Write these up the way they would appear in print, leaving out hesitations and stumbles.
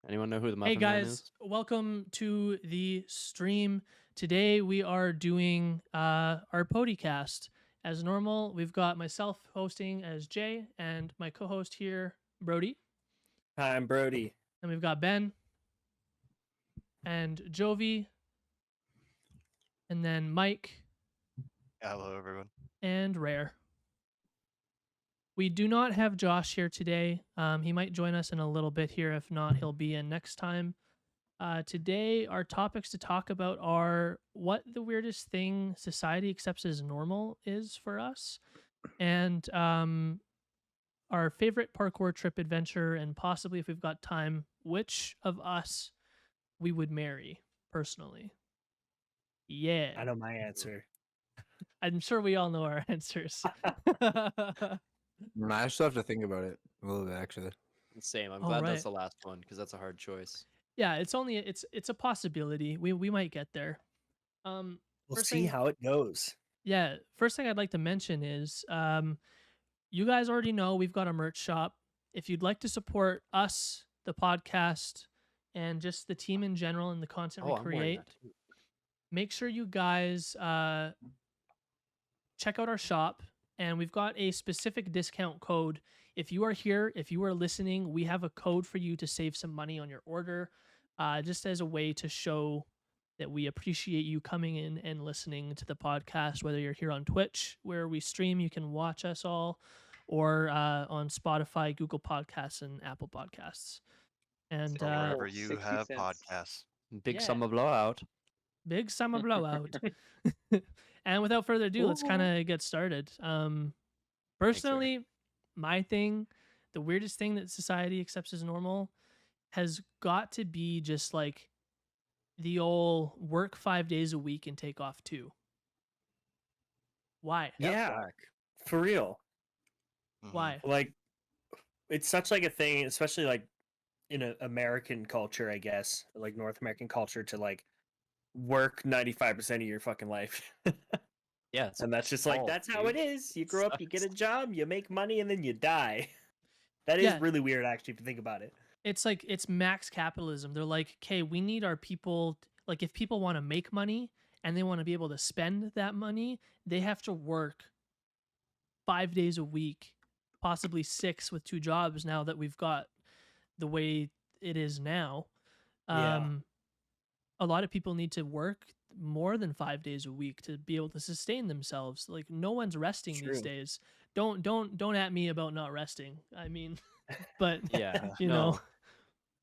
Anyone know who the Hey Muffin Man guys, is? welcome to the stream. Today we are doing our PODI-Cast. As normal, we've got myself hosting as Jay and my co-host here, Brody. Hi, I'm Brody. And we've got Ben and Jovi, and then Mike Hello, everyone. and Rare. We do not have Josh here today. He might join us in a little bit here. If not, he'll be in next time. Today, our topics to talk about are what the weirdest thing society accepts as normal is for us, and our favorite parkour trip adventure, and possibly, if we've got time, which of us we would marry personally. Yeah. I know my answer. I'm sure we all know our answers. I still have to think about it a little bit, actually. Same. I'm Oh, glad right. that's the last one because that's a hard choice. Yeah, it's a possibility. We might get there. We'll First see thing- how it goes. Yeah, first thing I'd like to mention is you guys already know we've got a merch shop. If you'd like to support us, the podcast, and just the team in general and the content we I'm wearing create, that too. make sure you guys check out our shop. And we've got a specific discount code. If you are here, if you are listening, we have a code for you to save some money on your order, just as a way to show that we appreciate you coming in and listening to the podcast, whether you're here on Twitch, where we stream, you can watch us all, or on Spotify, Google Podcasts, and Apple Podcasts. And Or wherever 60 you have cents. podcasts. Big Yeah. summer blowout. big summer blowout. And without further ado, let's kind of get started. Personally, my thing, the weirdest thing that society accepts as normal has got to be just like the old work 5 days a week and take off 2. Why? Yeah, for real. Mhm. Why? Like, it's such like a thing, especially like in American culture, I guess, like North American culture, to like work 95% of your fucking life. Yeah, it's And that's just like, fault, that's how it dude. is. You grow up, you get a Sucks. job, you make money, and then you die. That is Yeah. really weird, actually, if you think about it. It's like it's max capitalism. They're like, okay, we need our people. Like, if people want to make money and they want to be able to spend that money, they have to work 5 days a week, possibly 6 with 2 jobs. Now that we've got the way it is now, Yeah. a lot of people need to work more than 5 days a week to be able to sustain themselves. Like, no one's resting these True. days. Don't at me about not resting. I mean, but Yeah, you no. know.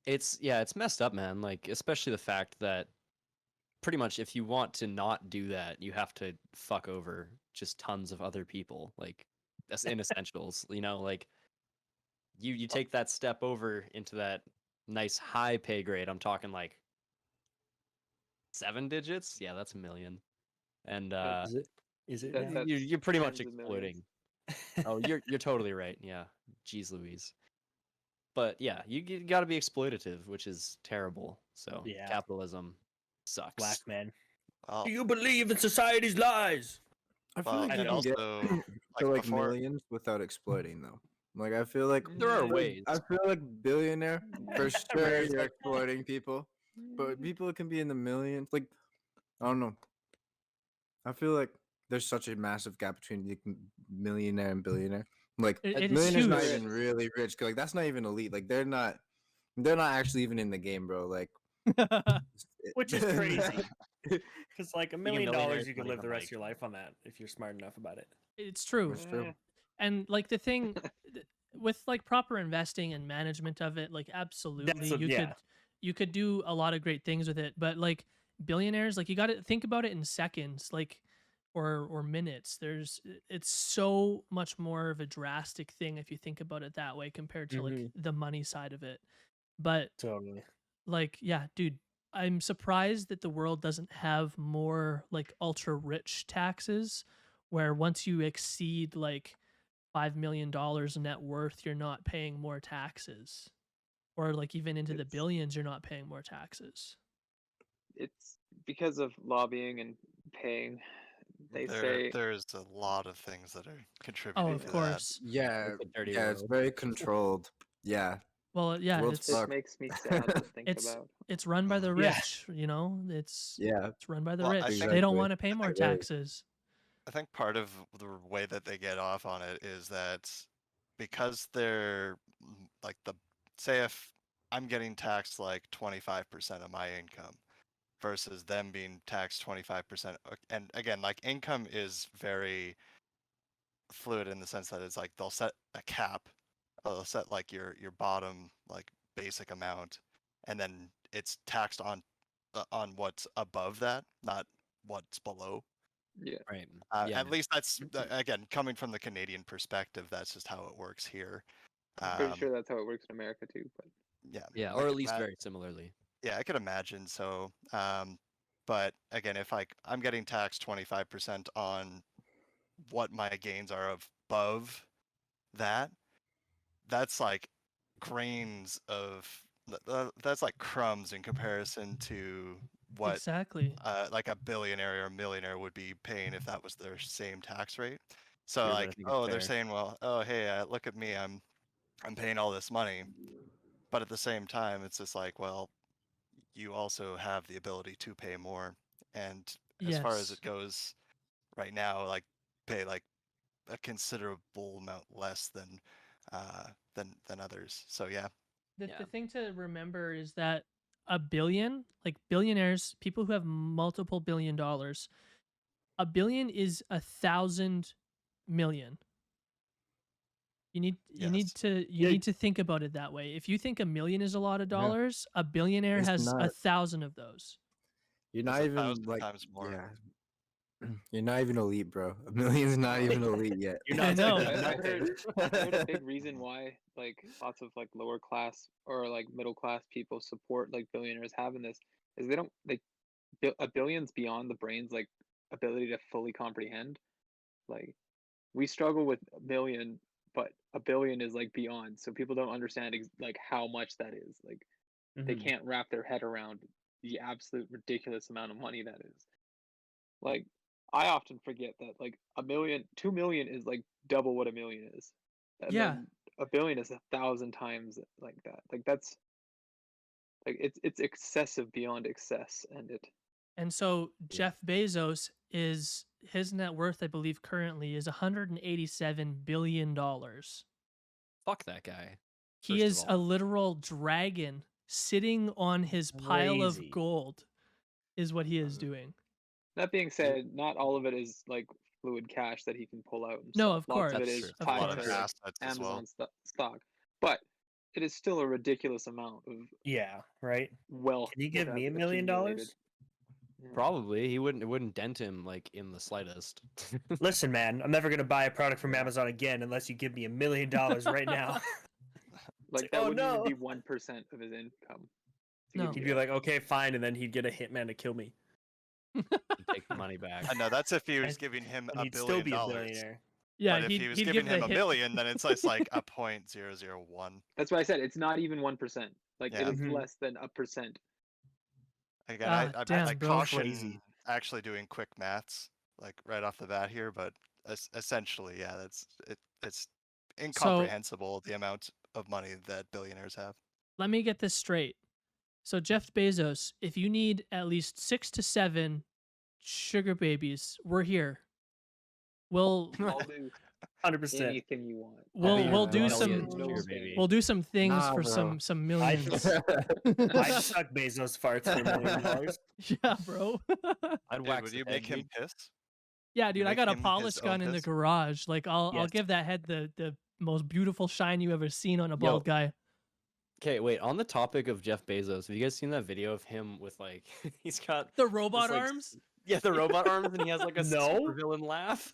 It's messed up, man. Like, especially the fact that pretty much if you want to not do that, you have to fuck over just tons of other people. Like, that's in essentials, like you take that step over into that nice high pay grade. I'm talking like 7 digits. Yeah, that's a million. And Is it? Is it? That- now? that's you're pretty much tens of millions. exploiting. Oh, you're totally right. Yeah, jeez Louise. But yeah, you got to be exploitative, which is terrible. So Yeah. capitalism sucks. Black man. Well, Do you believe in society's lies? I feel well, like I you know. can get also, to like like before, millions without exploiting, though. Like, I feel like There are like, ways. I feel like billionaire for sure Rare's you're like- exploiting people, but people can be in the millions. Like, I don't know. I feel like there's such a massive gap between like, millionaire and billionaire. Like, It is millionaire's not huge. even really rich. 'Cause, like, that's not even elite. Like, they're not actually even in the game, bro. Like, Which is crazy. Because like $1 million, millionaire you is can not live even the rest like- of your life on that if you're smart enough about it. It's true. That's true. And like the thing with like proper investing and management of it, like absolutely you could do a lot of great things with it. But like billionaires, like you got to think about it in seconds, like or minutes. It's so much more of a drastic thing if you think about it that way compared to like Mhm. the money side of it. But Totally. like, yeah, dude, I'm surprised that the world doesn't have more like ultra rich taxes where once you exceed like $5 million in net worth, you're not paying more taxes. Or like even into the It's- billions, you're not paying more taxes. It's because of lobbying and paying. They say there's a lot of things that are contributing Oh, of to that. course. Yeah, It's a dirty yeah, it's world. very controlled. Yeah, Well, yeah, World's it's This fucked. makes me sad to think It's- about. it's run by the Yeah. rich. You know, it's Yeah. run by the Well, I rich. think- They don't Exactly. want to pay more think really- taxes. I think part of the way that they get off on it is that because they're like say if I'm getting taxed like 25% of my income versus them being taxed 25%. And again, like income is very fluid in the sense that it's like they'll set a cap, they'll set like your bottom like basic amount, and then it's taxed on what's above that, not what's below. Yeah. Right. At least that's again coming from the Canadian perspective. That's just how it works here. I'm pretty sure that's how it works in America too. But Yeah. Yeah, I or at could least ima- very similarly. Yeah, I could imagine. So, but again, if I'm getting taxed 25% on what my gains are above that, that's like grains of that's like crumbs in comparison to what Exactly. like a billionaire or a millionaire would be paying if that was their same tax rate. So True, but I like, think it's oh, they're fair. saying, well, oh, hey, look at me, I'm paying all this money, but at the same time, it's just like, well, you also have the ability to pay more, and as far as Yes. it goes right now, like pay like a considerable amount less than others. So yeah, The Yeah. thing to remember is that a billion, like billionaires, people who have multiple $1 billion, a billion is 1,000 million. You need Yes. to Yeah. need to think about it that way. If you think a million is a lot of dollars, a billionaire It's has not. 1,000 of those. You're It's not even 1,000 like times more. Yeah. You're not even elite, bro. A million's not even elite yet. You're I not know. doing I nothing. heard a big reason why like lots of like lower class or like middle class people support like billionaires having this is they don't like a billion's beyond the brain's like ability to fully comprehend. Like we struggle with a million, but a billion is like beyond. So people don't understand like how much that is. Like they Mhm. can't wrap their head around the absolute ridiculous amount of money that is. Like I often forget that like 2 million is like double what a million is. And Yeah. then a billion is 1,000 times like that. Like that's like it's excessive beyond excess, and it And so Yeah. Jeff Bezos is his net worth, I believe, currently is $187 billion. Fuck that guy. He First of is a all. literal dragon sitting on his pile of Crazy. gold, is what he is doing. that being said, not all of it is like fluid cash that he can pull out and No, stuff. of Lots of course, it That's is true. A of tied lot of course. to like assets as well. Amazon stock, but it is still a ridiculous amount of Yeah, right. wealth. Can you give that me have $1 million? accumulated. Yeah. Probably it wouldn't dent him like in the slightest. Listen, man, I'm never gonna buy a product from Amazon again unless you give me $1 million right now. Like like, that oh, wouldn't no. even be 1% of his income. to No. give He'd you be that. like, okay, fine, and then he'd get a hitman to kill me, He'd take the money back. I know that's if he was And- giving him and $1 he'd still billion. be a billionaire. Yeah, But if he was he'd giving give him the a hit. million, then it's just like a 0.001. That's why I said it's not even 1%. Like it Yeah. is Mhm. less than a percent. Again, Ah, damn, I bro. caution Crazy. actually doing quick maths like right off the bat here, but essentially, yeah, it's incomprehensible the amount of money that billionaires have. Let me get this straight. So Jeff Bezos, if you need at least 6 to 7 sugar babies, we're here. We'll I'll do 100%. anything you want. we'll do Hell some yeah, no sugar standard. baby. we'll do some things Nah, for bro. some millions. I'd suck Bezos' farts for $1 million. Yeah, bro. I'd Dude, wax would his you head, make him dude. piss? Yeah, dude, I make got a him his polish own gun in the piss? garage. Like I'll Yes. give that head the most beautiful shine you ever seen on a bald guy. Okay, wait. On the topic of Jeff Bezos, have you guys seen that video of him with like he's got The robot like, arms? yeah, the robot arms, and he has like a No. supervillain laugh.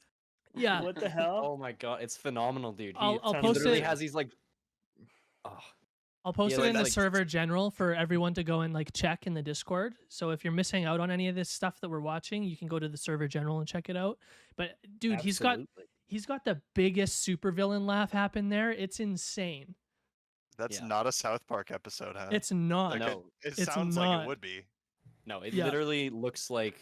Yeah. What the hell? Oh my god, it's phenomenal, dude. I'll sounds he post literally it. has these like, oh, I'll post Yeah, it in the like- server general for everyone to go and like check in the Discord. So if you're missing out on any of this stuff that we're watching, you can go to the server general and check it out. But dude, he's got the biggest supervillain laugh happen there. It's insane. That's Yeah. not a South Park episode, huh? It's not. Like, No, it it's sounds like not. it would be. no, it Yeah. literally looks like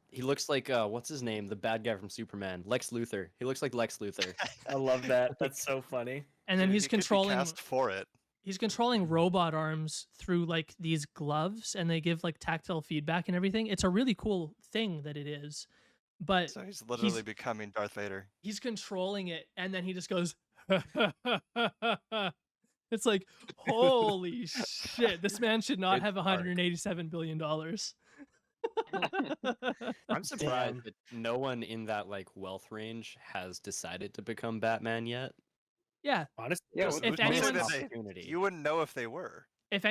he looks like what's his name, the bad guy from Superman, Lex Luthor. He looks like Lex Luthor. I love that. That's so funny. And then Dude, he's he could be controlling cast for it. he's controlling robot arms through like these gloves, and they give like tactile feedback and everything. It's a really cool thing that it is, but So he's literally becoming Darth Vader. he's controlling it, and then he just goes. It's like, holy shit! This man should not It's have dark. $187 billion. I'm surprised Damn. that no one in that like wealth range has decided to become Batman yet. Yeah, Honestly, Yeah, just what- if Mostly anyone's that opportunity. you wouldn't know if they were.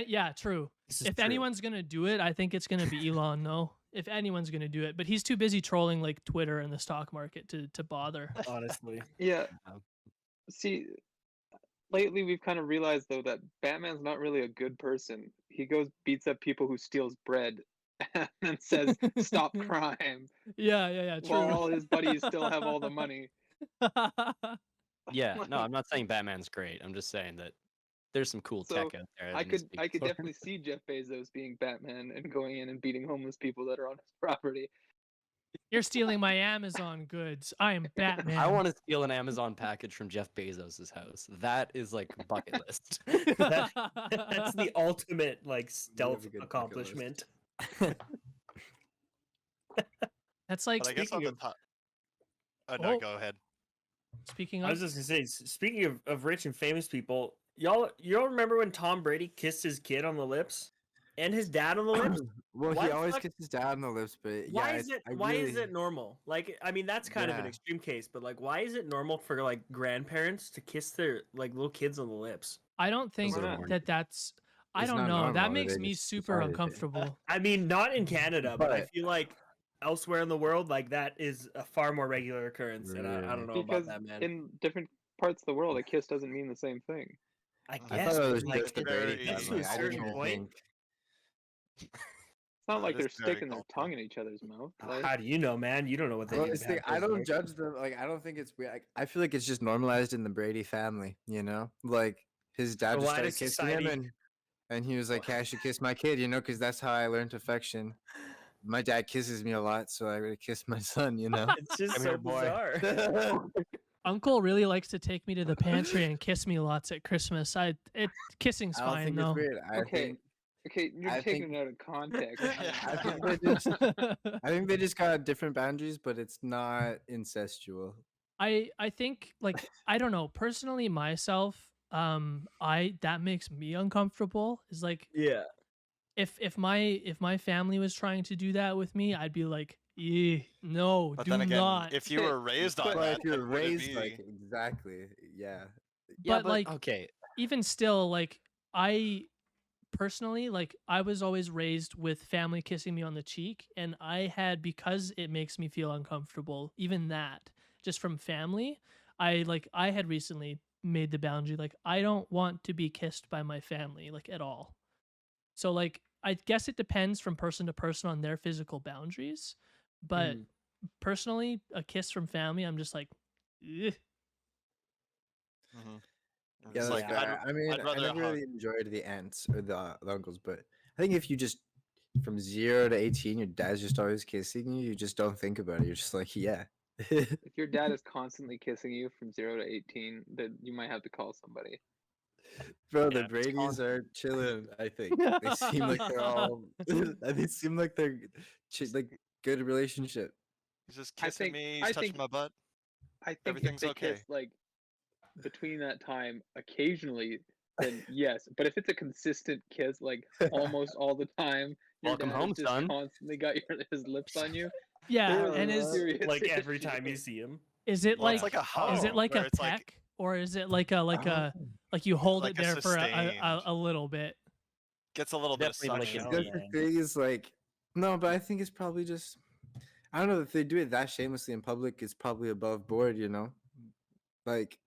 yeah, true. this is If true. anyone's gonna do it, I think it's gonna be Elon. No, if anyone's gonna do it, but he's too busy trolling like Twitter and the stock market to bother. honestly, Yeah. Um, See, lately we've kind of realized though that Batman's not really a good person. He goes beats up people who steals bread and says stop crime Yeah, while true. all his buddies still have all the money. Yeah, no, Like- I'm not saying Batman's great. I'm just saying that there's some cool So, tech out there. that I needs to be could explored. definitely see Jeff Bezos being Batman and going in and beating homeless people that are on his property. You're stealing my Amazon goods. I am Batman. I want to steal an Amazon package from Jeff Bezos' house. That is like bucket list. that's the ultimate like stealth a good bucket list. accomplishment. That's like But I guess on speaking the of- top. Oh no, Oh. go ahead. speaking I was of. just gonna say, speaking of rich and famous people, y'all remember when Tom Brady kissed his kid on the lips and his dad on the lips? Well, Why he the always fuck- kisses his dad on the lips, but Why yeah, is it? I Why is really- it normal? Like, I mean, that's kind of an Yeah. extreme case, but like, why is it normal for like grandparents to kiss their like little kids on the lips? I don't think are not. warranted. that's. I It's don't not know. normal, That they makes me just super decided it. uncomfortable. I mean, not in Canada, but I But- feel like elsewhere in the world, like that is a far more regular occurrence, and I don't know Because about that, man. in different parts of the world, a kiss doesn't mean the same thing. I I guess, I thought it but, was like, just the it- Brady very- it's to family. a I didn't certain even point. think. It's not like That they're is very sticking their cultural. tongue in each other's mouth. Like, How do you know, man? You don't know what they Well, do. it's the, behind I closed don't doors. judge them. Like, I don't think it's weird. I feel like it's just normalized in the Brady family. You know, like his dad So just why started does kissing him, society- and he was like, "Hey, I should kiss my kid," you know, because that's how I learned affection. My dad kisses me a lot, so I would kiss my son. You know. It's just Come so here, boy. bizarre. Uncle really likes to take me to the pantry and kiss me lots at Christmas. Kissing's I don't fine think though. it's weird. I okay, think okay, you're I taking think- it out of context. I think they just I think they just got different boundaries, but it's not incestual. I think like I don't know personally myself. That makes me uncomfortable. Is like Yeah. if my family was trying to do that with me, I'd be like, no, But do then again, not. if you were raised on But But that, if you're then would it raised be- like exactly, yeah. Yeah, but like okay, even still, like I personally, like I was always raised with family kissing me on the cheek, and I had, because it makes me feel uncomfortable, even that just from family, I had recently made the boundary, like I don't want to be kissed by my family like at all. So like I guess it depends from person to person on their physical boundaries, but personally, a kiss from family, I'm just like, ugh. Mhm. I'm Yeah, just that's like, fair. I'd- I mean, I'd I rather never hug. really enjoyed the aunts or the uncles, but I think if you just from 0 to 18, your dad's just always kissing you, you just don't think about it. You're just like, yeah. If your dad is constantly kissing you from 0 to 18, then you might have to call somebody. Bro, Yeah, the it's Brady's are chilling. I think they seem like they're all. They seem like they're like good relationship. He's just I kissing think- me. I He's touching think- my butt. I think Everything's if they okay. kiss like between that time occasionally, then yes. But if it's a consistent kiss, like almost all the time, your Welcome dad home, has just son. constantly got his lips on you. Yeah, there and is is serious Like every issue. time you see him. is it Well, like it's like a hug. is it like where a it's peck, like or is it like like you hold Like it a there for a sustained- little bit? gets a little bit of Definitely like suction. an Oh, That's yeah. the thing is like, no, but I think it's probably just. I don't know if they do it that shamelessly in public. It's probably above board, you know. Like,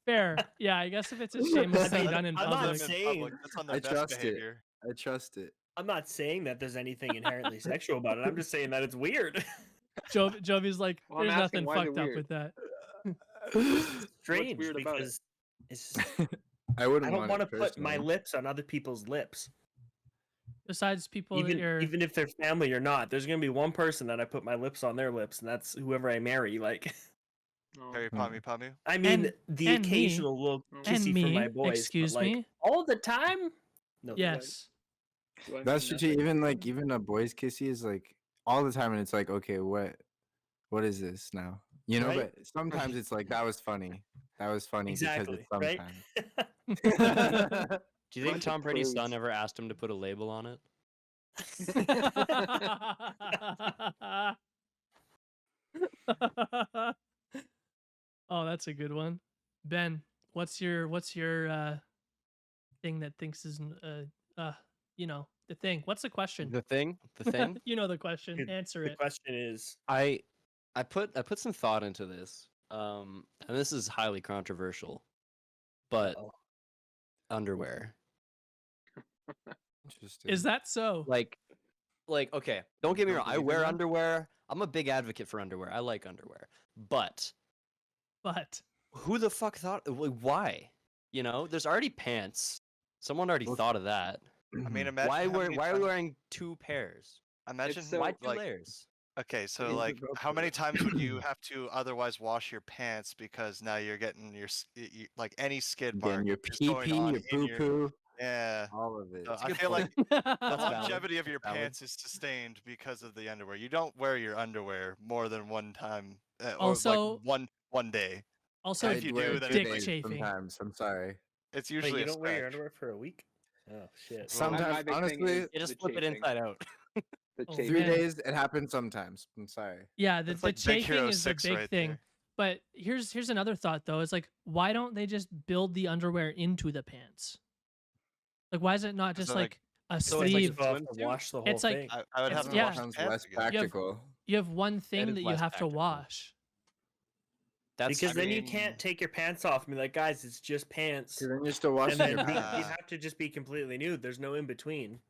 Fair. Yeah, I guess if it's a shameless thing done in I'm not public. saying- That's on their I best trust it. behavior. I trust it. I'm not saying that there's anything inherently sexual about it. I'm just saying that it's weird. Jovi's like, Well, I'm there's asking, nothing why is it fucked up weird? with that. Strange weird about it? because it's I wouldn't. I don't want want to it put my personally. lips on other people's lips. Besides people that Even you're even if they're family or not, there's gonna be one person that I put my lips on their lips, and that's whoever I marry. Like, Oh, Harry Pommy Pommy. I mean, And- the and me. occasional little And kissy from my me, boys. excuse but, like, me? all the time? No. Yes. do I That's mean true. nothing? Even a boy's kissy is like all the time, and it's like, okay, what is this now? You know, Right? but sometimes it's like that was funny. That was funny Exactly. because it's Right? sometimes. Do you think Bunch of Tom Brady's son prudes. ever asked him to put a label on it? Oh, that's a good one. Ben, what's your thing that thinks is the thing? What's the question? The thing? The thing? You know the question. Good- Answer the it. question is, I put some thought into this. And this is highly controversial. But uh-oh. underwear. Interesting. Is that so? Like okay, don't get me Don't wrong. I believe in wear that? underwear. I'm a big advocate for underwear. I like underwear. But But who the fuck thought why? You know, there's already pants. Someone already Well, thought of that. I mean, imagine Why how many why are we times- wearing two pairs? Imagine so- Why two like layers? okay, so Is it like about how many the- times would you have to otherwise wash your pants because now you're getting like any skid mark Again, your is pee going pee, on your in poo your poo, yeah. all of it. So That's a I good feel point. like the That's valid. longevity of your Valid. pants is sustained because of the underwear. You don't wear your underwear more than one time, or Also- like one day. also if you wear do, then two dick days chafing. sometimes. I'm sorry. It's Wait, usually you a don't wear your stretch. underwear for a week? Oh, shit. Sometimes, my big thing honestly, is You just the flip it chafing. inside out. The Oh, chafing. 3 man. days. It happens sometimes. I'm sorry. Yeah, the That's like Big chafing Hero is the 6 big right thing. there. But here's another thought though. It's like, why don't they just build the underwear into the pants? Like, why is it not Is just that, like- like a So it's like sleeve? you still have to Swimsuit? wash the whole It's like- thing. I would It's- have to yeah. wash the Sounds pants less again. practical. You have one thing is that you less have to practical. wash. That's Because I then you mean- can't take your pants off and be like, guys, it's just pants. So then you're still And washing then your you pants. have to just be completely nude. There's no in between.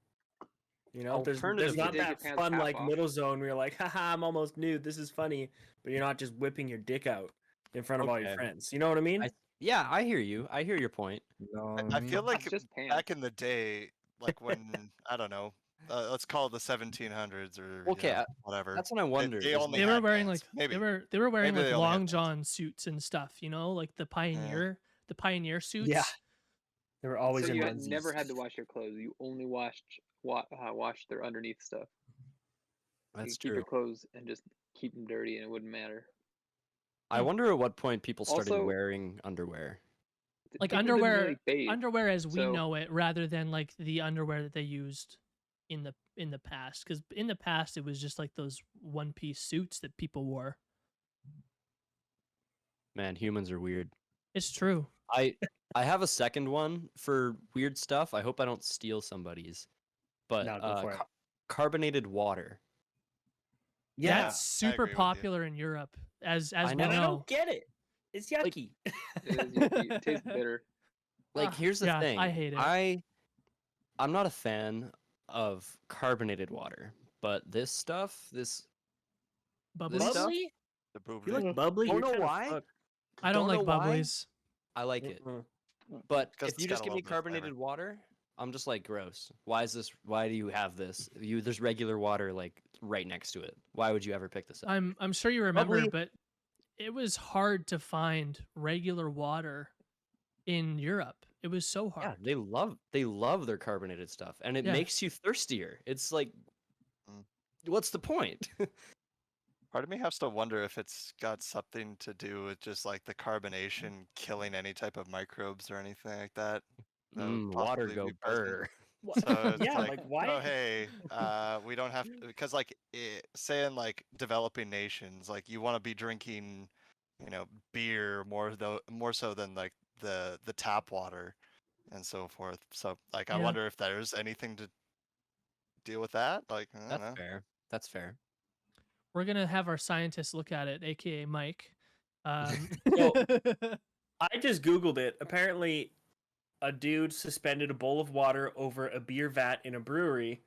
You know, there's Alternatively- not You take that your pants fun half like off. middle zone where you're like, haha, I'm almost nude. This is funny, but you're not just whipping your dick out in front of all your Okay. friends. You know what I mean? yeah, I hear you. I hear your point. No, I feel like It's just back pants. in the day, like when I don't know, let's call it the 1700s or Okay, you know, whatever. That's what I wonder. They is only They like- were had wearing pants. like Maybe. they were wearing Maybe like they only had long pants. john suits and stuff, you know, like the pioneer suits. Yeah. They were always So in you onesies. never had to wash your clothes. You only washed their underneath stuff. That's you keep true. your clothes and just keep them dirty, and it wouldn't matter. I wonder at what point people started Also- wearing underwear. Like People didn't underwear- really bathe. Underwear as we So- know it, rather than like the underwear that they used in the past. Because in the past it was just like those one piece suits that people wore. Man, humans are weird. It's true. I have a second one for weird stuff. I hope I don't steal somebody's. But No, go for it. carbonated water. Yeah. That's super agree with you. popular in Europe, as I we know. and I know. don't get it. It's yucky. It is yucky. It tastes bitter. Like Ah, here's the yeah, thing. I hate it. I'm not a fan of carbonated water, but this stuff, this Bubblies? This stuff? Bubbly? The You boobly. like bubbly? Don't You're know kinda why. fucked. I don't don't like know why. bubblies. I like it. Mm-mm. But 'Cause if it's you got just a give me little bit of flavor. carbonated water, I'm just like gross. Why is this? Why do you have this? There's regular water like right next to it. Why would you ever pick this up? I'm sure you remember, Bubbly- but it was hard to find regular water in Europe. It was so Yeah, hard. they love their carbonated stuff, and it Yeah. makes you thirstier. It's like, Mm. what's the point? Part of me has to wonder if it's got something to do with just like the carbonation killing any type of microbes or anything like that. That would Water possibly go be present. burr. So it's Yeah, like, like, why- oh hey, we don't have because like say in like developing nations, like you want to be drinking, you know, beer more so than like the tap water and so forth. So like I Yeah. wonder if there's anything to deal with that. Like I don't That's know. fair. That's fair. We're gonna have our scientist look at it, aka Mike. So- I just Googled it. Apparently, a dude suspended a bowl of water over a beer vat in a brewery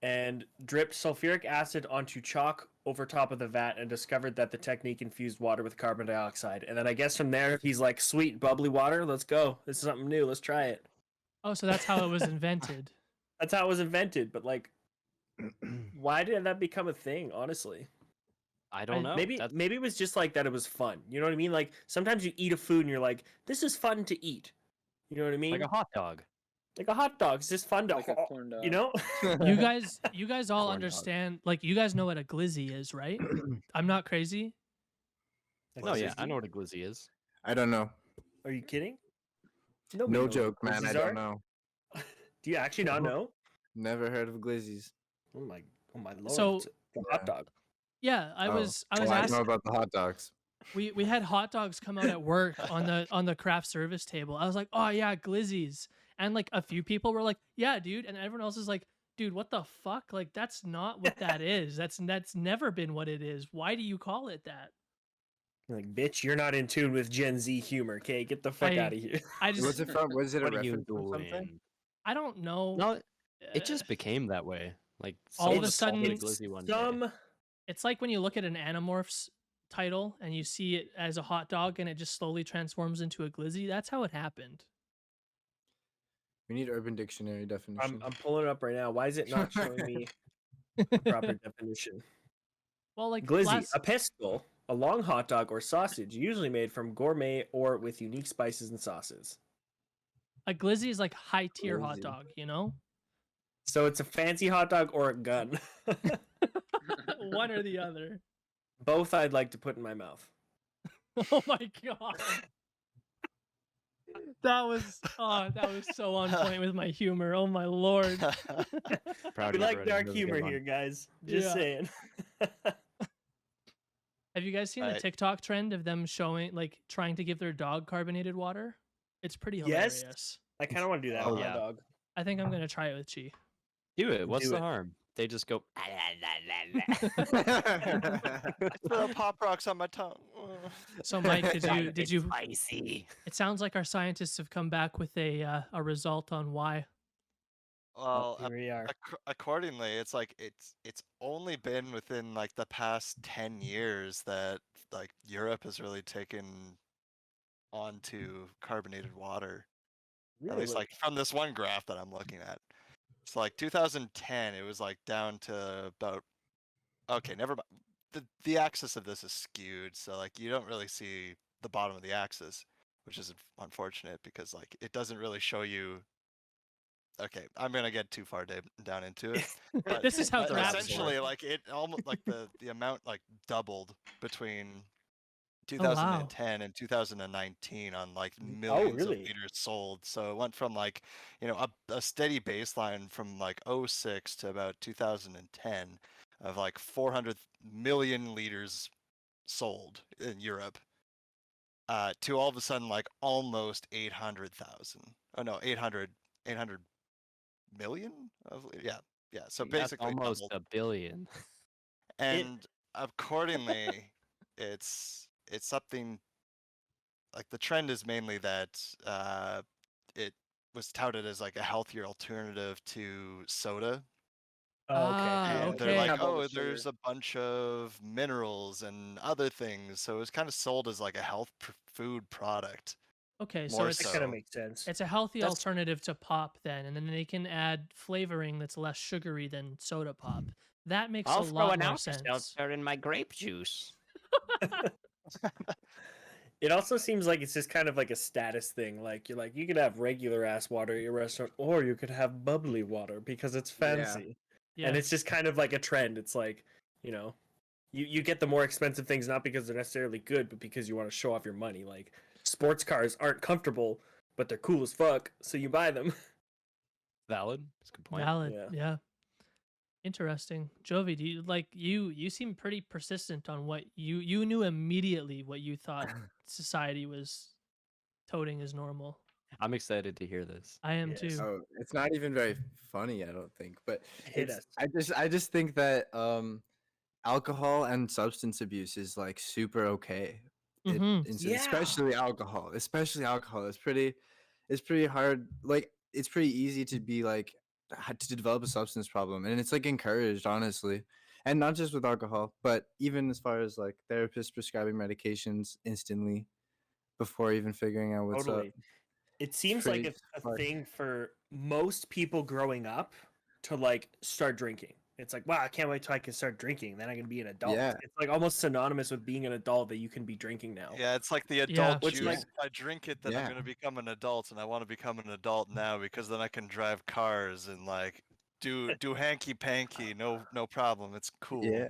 and dripped sulfuric acid onto chalk over top of the vat and discovered that the technique infused water with carbon dioxide. And then I guess from there, he's like, sweet, bubbly water, let's go. This is something new. Let's try it. Oh, so that's how it was invented. That's how it was invented. But, like, why did that become a thing, honestly? I don't know. Maybe That's, maybe it was just like that. It was fun. You know what I mean? Like sometimes you eat a food and you're like, this is fun to eat. You know what I mean? like a hot dog. Like a hot dog. It's just fun to Like a corn dog. You know? You guys all Corn dog. understand. Like, you guys know what a glizzy is, right? I'm not crazy. Oh yeah, I know what a glizzy is. I don't know. Are you kidding? Nobody No knows joke, what man. I glizzies don't are. know. Do you actually not know? Never heard of glizzies. Oh my lord! So- it's a hot dog. Yeah, I was I asked. know about the hot dogs. We had hot dogs come out at work on the craft service table. I was like, oh yeah, glizzies, and like a few people were like, yeah, dude, and everyone else is like, dude, what the fuck? Like, that's not what that is. That's never been what it is. Why do you call it that? Like, bitch, you're not in tune with Gen Z humor. Okay, get the fuck I- out of here. I just Was it from? Was it a What are you reference from something? doing? I don't know. No, it Uh, just became that way. Like all of someone a just called it sudden- a glizzy one day. Some It's like when you look at an Animorphs title and you see it as a hot dog and it just slowly transforms into a glizzy. That's how it happened. We need Urban Dictionary definition. I'm pulling it up right now. Why is it not showing me proper definition? Well, like Glizzy, a pestle, a long hot dog or sausage, usually made from gourmet or with unique spices and sauces. a glizzy is like high tier hot Glizzy. dog, you know? So it's a fancy hot dog or a gun. One or the other. Both I'd like to put in my mouth. Oh my god. That was so on point with my humor. Oh my lord. Proud We of you, like Brody. dark That was a good humor one. here, guys. Just Yeah. saying. Have you guys seen the Right. TikTok trend of them showing like trying to give their dog carbonated water? It's pretty Yes. hilarious. I kind of want to do that Oh, with yeah. my dog. I think I'm gonna try it with Chi. Do it. What's Do the it. harm? They just go. Little pop rocks on my tongue. So Mike, did you Spicy. it sounds like our scientists have come back with a result on why. Well, Here we are. accordingly, it's like it's only been within like the past 10 years that like Europe has really taken onto carbonated water. At least like from this one graph that I'm looking at. It's like 2010, it was like down to about, okay, never mind. The axis of this is skewed, so like you don't really see the bottom of the axis, which is unfortunate because like it doesn't really show you. Okay, I'm gonna get too far down into it. But This is how graphs essentially work. like it almost like the amount like doubled between Oh, wow. 2010 and 2019 on like millions really? of liters sold. So it went from like, you know, a steady baseline from like 06 to about 2010 of like 400 million liters sold in Europe. To all of a sudden like almost 800,000. Oh no, 800 million of yeah. So That's basically almost doubled. a billion. And accordingly, it's something like the trend is mainly that it was touted as like a healthier alternative to soda. Oh, Ah, okay. And they're okay. like, Have all the oh, there's sugar. a bunch of minerals and other things. So it was kind of sold as like a health food product. Okay, so More it's That kind of so. makes sense. it's a healthy That's- alternative to pop then, and then they can add flavoring that's less sugary than soda pop. That makes a lot more sense. in my grape juice. It also seems like it's just kind of like a status thing. Like you're like you could have regular ass water at your restaurant, or you could have bubbly water because it's Yeah. fancy. Yeah. And it's just kind of like a trend. It's like, you know, you get the more expensive things not because they're necessarily good, but because you want to show off your money. Like sports cars aren't comfortable, but they're cool as fuck, so you buy them. Valid. That's a good point. Valid. Yeah. Yeah. Interesting. Jovi, do you like you seem pretty persistent on what you knew immediately what you thought society was toting as normal. I'm excited to hear this. I am Yes. too. Oh, it's not even very funny, I don't think. But Hit it's, us. I just think that alcohol and substance abuse is like super okay. Mhm. Yeah. Especially alcohol. Especially alcohol. It's pretty hard. Like it's pretty easy to be like to develop a substance problem, and it's like encouraged, honestly. And not just with alcohol, but even as far as like therapists prescribing medications instantly before even figuring out what's Totally. up. It seems like pretty it's a fucked. thing for most people growing up to like start drinking. It's like, wow, I can't wait till I can start drinking. Then I can be an adult. Yeah. It's like almost synonymous with being an adult that you can be drinking now. Yeah, it's like the Yeah. adult Which, juice. like- I drink it, then I'm Yeah. gonna become an adult, and I want to become an adult now because then I can drive cars and like do hanky panky, no problem. It's cool. Yeah.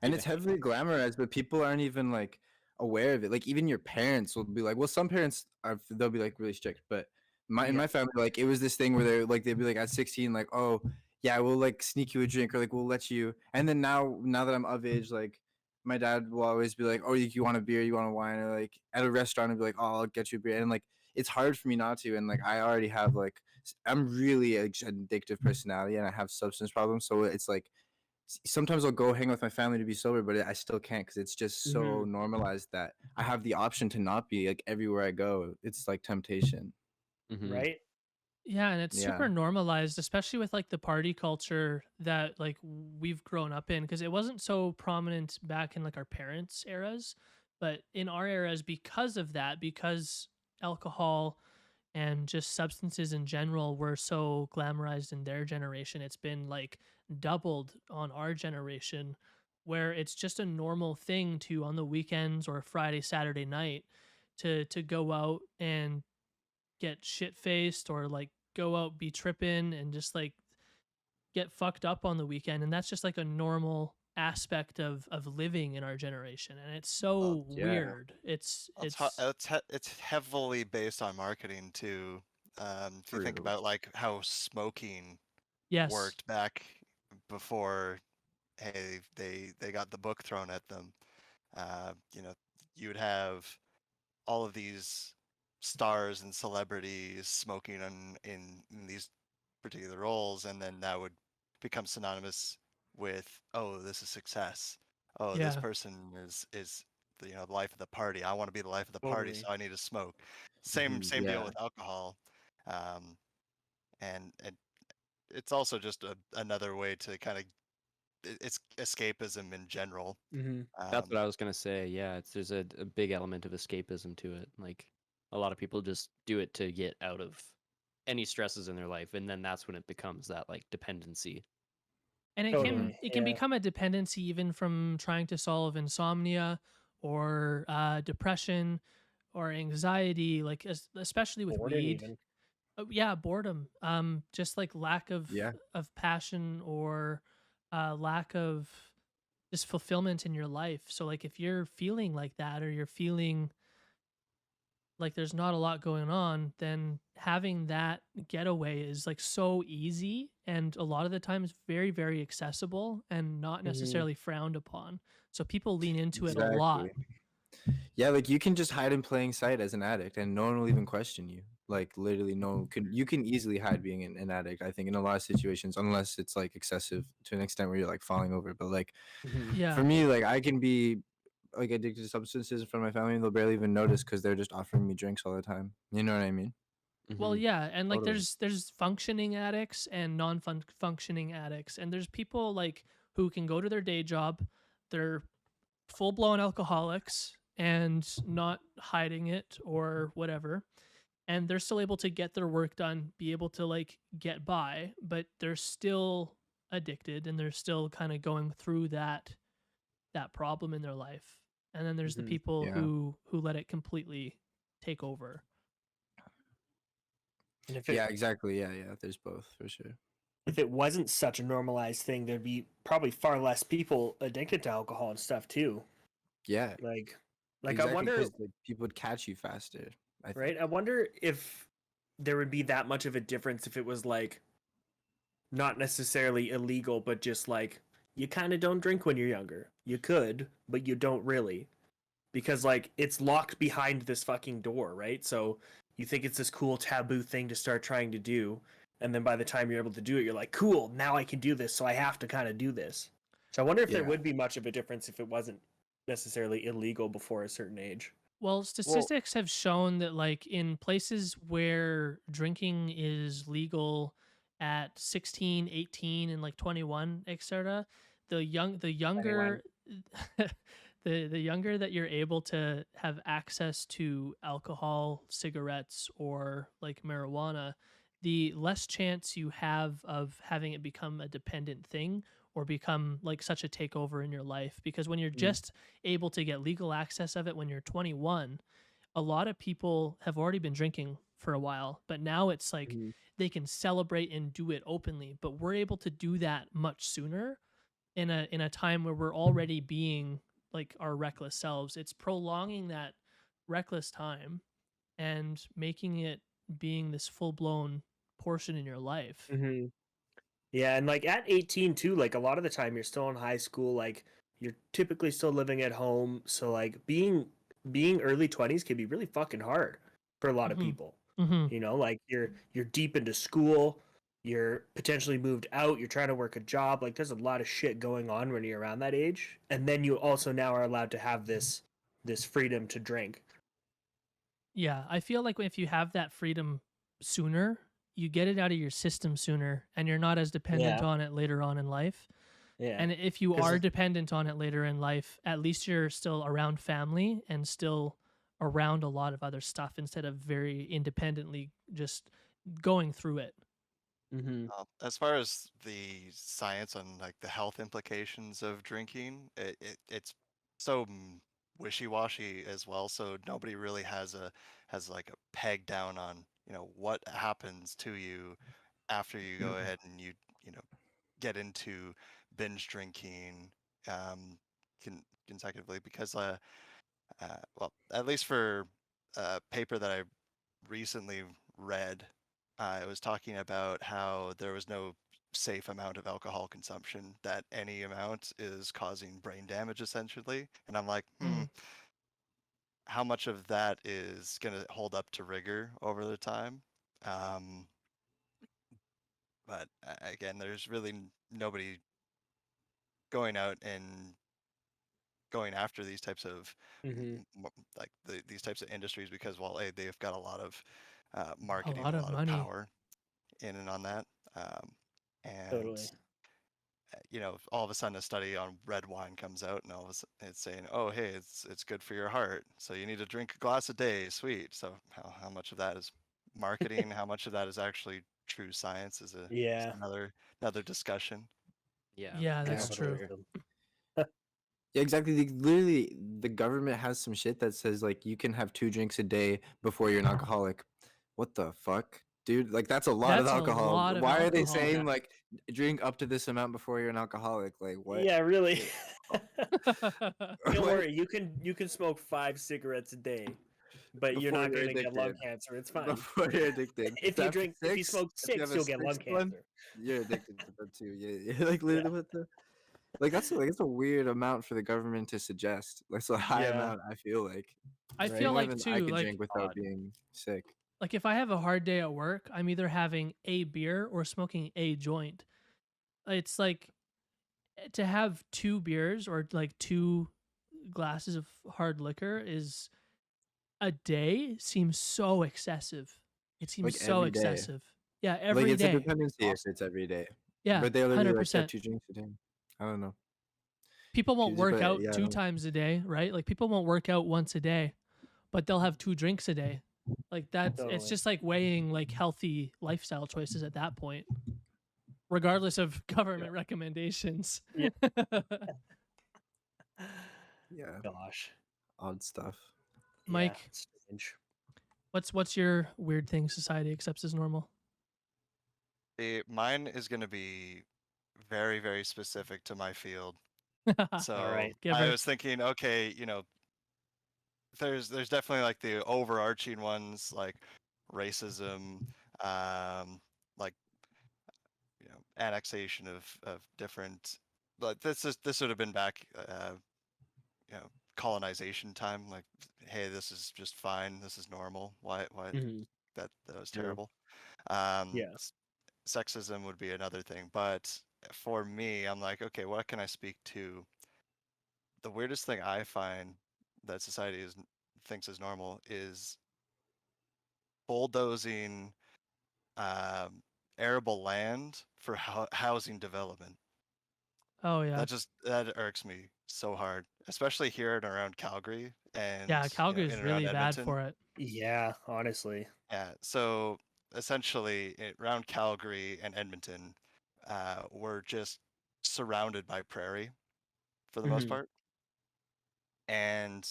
And Dude, it's heavily glamorized, but people aren't even like aware of it. Like even your parents will be like, well, some parents they'll be like really strict, but in Yeah. my family, like it was this thing where they'd be like at 16, like, oh yeah, we'll like sneak you a drink or like we'll let you. And then now that I'm of age, like my dad will always be like, oh, you want a beer, you want a wine, or like at a restaurant and be like, oh, I'll get you a beer. And like it's hard for me not to. And like I already have like I'm really an addictive personality and I have substance problems, so it's like sometimes I'll go hang with my family to be sober, but I still can't because it's just so normalized that I have the option to not be like everywhere I go. It's like temptation. Mhm. Right? Yeah, and it's Yeah. super normalized, especially with like the party culture that like we've grown up in, because it wasn't so prominent back in like our parents' eras, but in our eras, because of that, because alcohol and just substances in general were so glamorized in their generation, it's been like doubled on our generation, where it's just a normal thing to on the weekends or Friday, Saturday night to go out and get shit faced or like go out be tripping and just like get fucked up on the weekend, and that's just like a normal aspect of living in our generation, and it's so yeah. weird. It's It's heavily based on marketing too. If you think True. about like how smoking yes, worked back before, hey, they got the book thrown at them. You know, you would have all of these stars and celebrities smoking in these particular roles, and then that would become synonymous with, oh, this is success. Oh, this Yeah. person is the the life of the party. I want to be the life of the party, Totally. so I need to smoke. Same deal Yeah. with alcohol, and it's also just another way to kind of it's escapism in general. Mm-hmm. That's what I was gonna say. Yeah, there's a big element of escapism to it. Like a lot of people just do it to get out of any stresses in their life, and then that's when it becomes that like dependency. and it Totally, can yeah. become a dependency even from trying to solve insomnia or depression or anxiety, like especially with Boredom weed. even. Yeah, boredom, just like lack of Yeah. passion or lack of just fulfillment in your life. So like if you're feeling like that, or you're feeling like there's not a lot going on, then having that getaway is like so easy, and a lot of the times very, very accessible and not necessarily frowned upon. So people lean into it a lot. Exactly. Yeah, like you can just hide in plain sight as an addict and no one will even question you. Like literally no one could you can easily hide being an addict, I think, in a lot of situations, unless it's like excessive to an extent where you're like falling over. But like Yeah. for me, like I can be like addicted to substances in front of my family and they'll barely even notice because they're just offering me drinks all the time. You know what I mean? Well, Mhm. yeah, and like Totally. there's functioning addicts and non-functioning addicts, and there's people like who can go to their day job, they're full-blown alcoholics and not hiding it or whatever, and they're still able to get their work done, be able to like get by, but they're still addicted and they're still kind of going through that problem in their life. And then there's the Mhm. people Yeah. who let it completely take over. And if it, Yeah, exactly. Yeah, there's both for sure. if it wasn't such a normalized thing, there'd be probably far less people addicted to alcohol and stuff too. Yeah. Like Exactly, I wonder, 'cause, like, people would catch you faster. I think. right? I wonder if there would be that much of a difference if it was like not necessarily illegal, but just like you kind of don't drink when you're younger. You could, but you don't really. Because like it's locked behind this fucking door, right? So you think it's this cool taboo thing to start trying to do, and then by the time you're able to do it, you're like, cool, now I can do this, so I have to kind of do this. So I wonder if there Yeah. would be much of a difference if it wasn't necessarily illegal before a certain age. Well, statistics have shown that like in places where drinking is legal at 16, 18 and like 21, etc., the younger the younger that you're able to have access to alcohol, cigarettes or like marijuana, the less chance you have of having it become a dependent thing or become like such a takeover in your life. Because when you're just able to get legal access of it when you're 21, a lot of people have already been drinking for a while, but now it's like they can celebrate and do it openly. But we're able to do that much sooner in a time where we're already being like our reckless selves. It's prolonging that reckless time and making it being this full-blown portion in your life. Yeah, and like at 18 too, like a lot of the time you're still in high school, like you're typically still living at home, so like being early 20s can be really fucking hard for a lot of people. You know, like you're deep into school, you're potentially moved out, you're trying to work a job, like there's a lot of shit going on when you're around that age. And then you also now are allowed to have this freedom to drink. Yeah, I feel like if you have that freedom sooner, you get it out of your system sooner and you're not as dependent on it later on in life. Yeah. And if you are dependent on it later in life, at least you're still around family and still around a lot of other stuff instead of very independently just going through it. As far as the science on like the health implications of drinking, it's so wishy-washy as well. So nobody really has like a peg down on what happens to you after you go ahead and you know get into binge drinking consecutively because well, at least for a paper that I recently read, it was talking about how there was no safe amount of alcohol consumption, that any amount is causing brain damage essentially. And I'm like, how much of that is going to hold up to rigor over the time? But again, there's really nobody going out and going after these types of like these types of industries because they've got a lot of marketing, a lot of money. power in and on that. And Totally. all of a sudden a study on red wine comes out and all of a sudden it's saying, oh, hey, it's good for your heart, so you need to drink a glass a day, sweet. So how much of that is marketing? How much of that is actually true science is another discussion. Yeah, that's true. Yeah, exactly. Literally, the government has some shit that says like you can have 2 drinks a day before you're an alcoholic. What the fuck, dude? Like that's a lot of That's a alcohol. lot of Why are they alcohol. saying like drink up to this amount before you're an alcoholic? Like what? Yeah, really. Don't worry, you can smoke 5 cigarettes a day, but you're not going to get lung cancer. It's fine. Before you're addicted. If you smoke 6, you'll get lung cancer. You're addicted to that too. Yeah. Like literally, what the? Like that's a weird amount for the government to suggest. That's a high amount. I feel like. I feel More like than too, I could like drink without being sick. like if I have a hard day at work, I'm either having a beer or smoking a joint. It's like to have 2 beers or like 2 glasses of hard liquor is a day seems so excessive. It seems Like so every day. excessive. Yeah, every like it's day. a dependency if it's every day. Yeah, But they literally like 100%. have 2 drinks a day. I don't know. People won't Crazy, work but out yeah, I 2 don't- times a day, right? Like people won't work out once a day, but they'll have 2 drinks a day. Like that's it's Totally. just like weighing like healthy lifestyle choices at that point, regardless of government recommendations. Yeah. Yeah, Gosh, odd stuff. Mike, yeah, it's strange. what's your weird thing society accepts as normal? Mine is going to be very, very specific to my field. So Alright. I was thinking, okay, there's definitely like the overarching ones like racism, like annexation of different. But this would have been back, colonization time. Like, hey, this is just fine. This is normal. Why that was True. terrible. Yeah. Sexism would be another thing, but for me, I'm like, okay, what can I speak to? The weirdest thing I find that society thinks is normal is bulldozing arable land for housing development. Oh yeah. That irks me so hard, especially here and around Calgary and Yeah, Calgary is in and around really bad Edmonton. for it. Yeah, honestly. Yeah, so essentially around Calgary and Edmonton, we're just surrounded by prairie for the most Mhm. part. And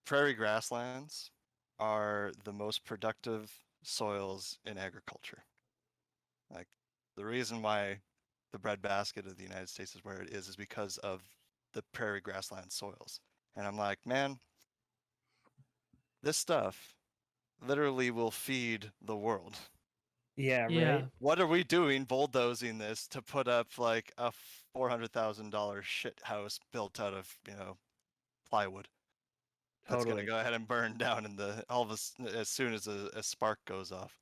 prairie grasslands are the most productive soils in agriculture. Like the reason why the breadbasket of the United States is where it is because of the prairie grassland soils. And I'm like, man, this stuff literally will feed the world. Yeah, Yeah. right. What are we doing bulldozing this to put up like a $400,000 shit house built out of, plywood? That's gonna Totally. go ahead and burn down in the as soon as a spark goes off.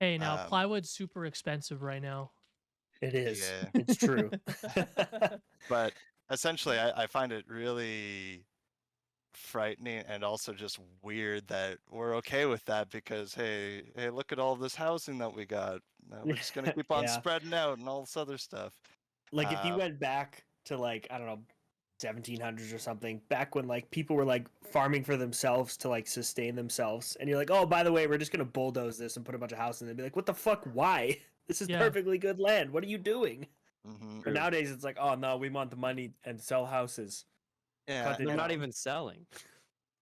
Hey, now Um, plywood's super expensive right now. It is. Yeah. It's true. But essentially, I find it really frightening and also just weird that we're okay with that because hey, look at all this housing that we got. We're just gonna keep on Yeah. spreading out and all this other stuff. Like if you Uh, went back to like, I don't know, 1700s or something, back when like people were like farming for themselves to like sustain themselves, and you're like, oh, by the way, we're just gonna bulldoze this and put a bunch of houses in. They'd be like, what the fuck? Why? This is Yeah. perfectly good land. What are you doing? mhm. But nowadays it's like, oh no, we want the money and sell houses. Yeah, Cut it They're not down. even selling.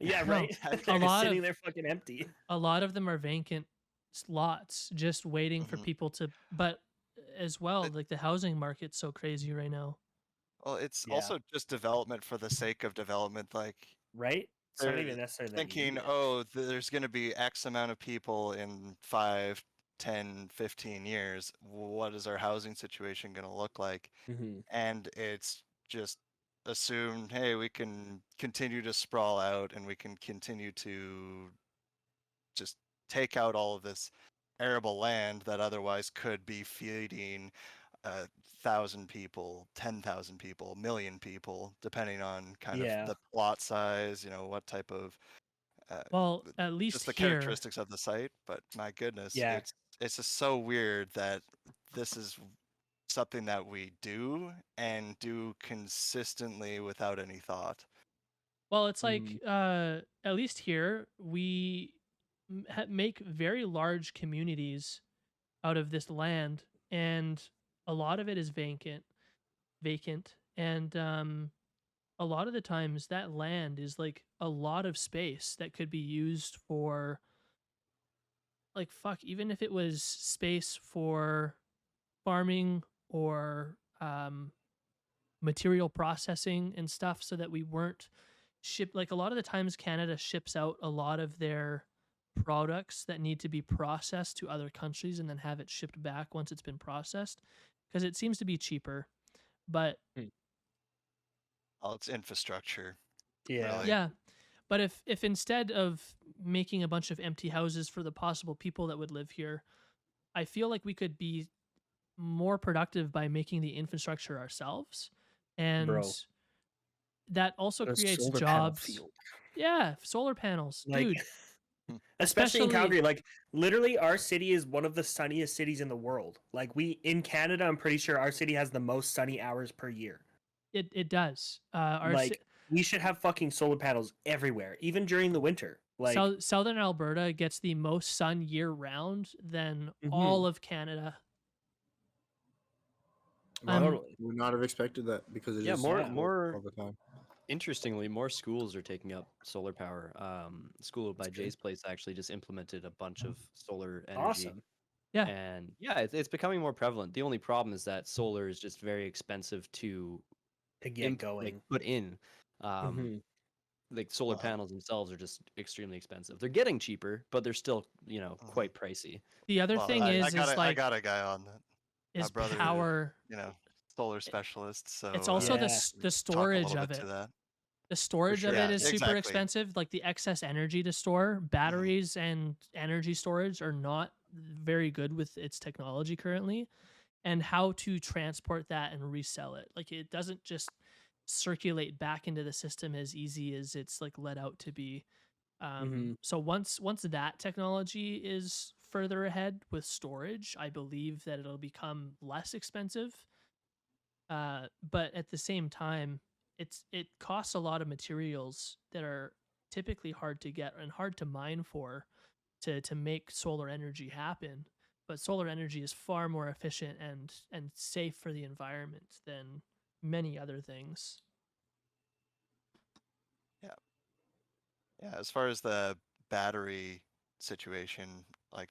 Yeah, No, right. a They're lot sitting of- there fucking empty. A lot of them are vacant lots, just waiting for Mhm. people to. But as well, It- like the housing market's so crazy right now. Well, it's Yeah. also just development for the sake of development. Like Right? It's not they're even necessarily that you thinking, need it. oh, there's going to be X amount of people in 5, 10, 15 years. What is our housing situation going to look like? Mhm. And it's just assumed, hey, we can continue to sprawl out and we can continue to just take out all of this arable land that otherwise could be feeding 1,000 people, 10,000 people, a million people, depending on kind Yeah. of the plot size, what type of Well, at least just the here, characteristics of the site. But my goodness, Yeah. it's just so weird that this is something that we do and do consistently without any thought. well, it's like at least here we make very large communities out of this land, and a lot of it is vacant, and a lot of the times that land is like a lot of space that could be used for like fuck, even if it was space for farming or material processing and stuff, so that we weren't like a lot of the times Canada ships out a lot of their products that need to be processed to other countries and then have it shipped back once it's been processed because it seems to be cheaper. But Oh, it's infrastructure. Yeah. Really. yeah, but if instead of making a bunch of empty houses for the possible people that would live here, I feel like we could be more productive by making the infrastructure ourselves, and Bro. that also A creates solar panel jobs. field. Yeah, solar panels, Like, dude. especially in Especially- Calgary, like literally our city is one of the sunniest cities in the world. Like we in Canada, I'm pretty sure our city has the most sunny hours per year. It does. Like we should have fucking solar panels everywhere, even during the winter. Like Southern Alberta gets the most sun year round than Mhm. all of Canada. Wow, Totally. would not have expected that because it's Yeah, just more cold more all the time. interestingly, more schools are taking up solar power. School by That's good. Jay's place actually just implemented a bunch of solar energy. Awesome. Yeah. And yeah, it's becoming more prevalent. The only problem is that solar is just very expensive to To get going. like put in. Mhm. Like solar Wow. panels themselves are just extremely expensive. They're getting cheaper, but they're still, quite pricey. The other Well, thing I is got like I got a guy on that. My is brother, power. solar specialist. So It's also Yeah. the talk a storage little of bit it. to that. The storage of sure. it Yeah, is super exactly. expensive. Like the excess energy to store, batteries and energy storage are not very good with its technology currently. And how to transport that and resell it. Like it doesn't just circulate back into the system as easy as it's like let out to be. So once that technology is further ahead with storage, I believe that it'll become less expensive. But at the same time, it costs a lot of materials that are typically hard to get and hard to mine for to make solar energy happen. but solar energy is far more efficient and safe for the environment than many other things. Yeah, as far as the battery situation, like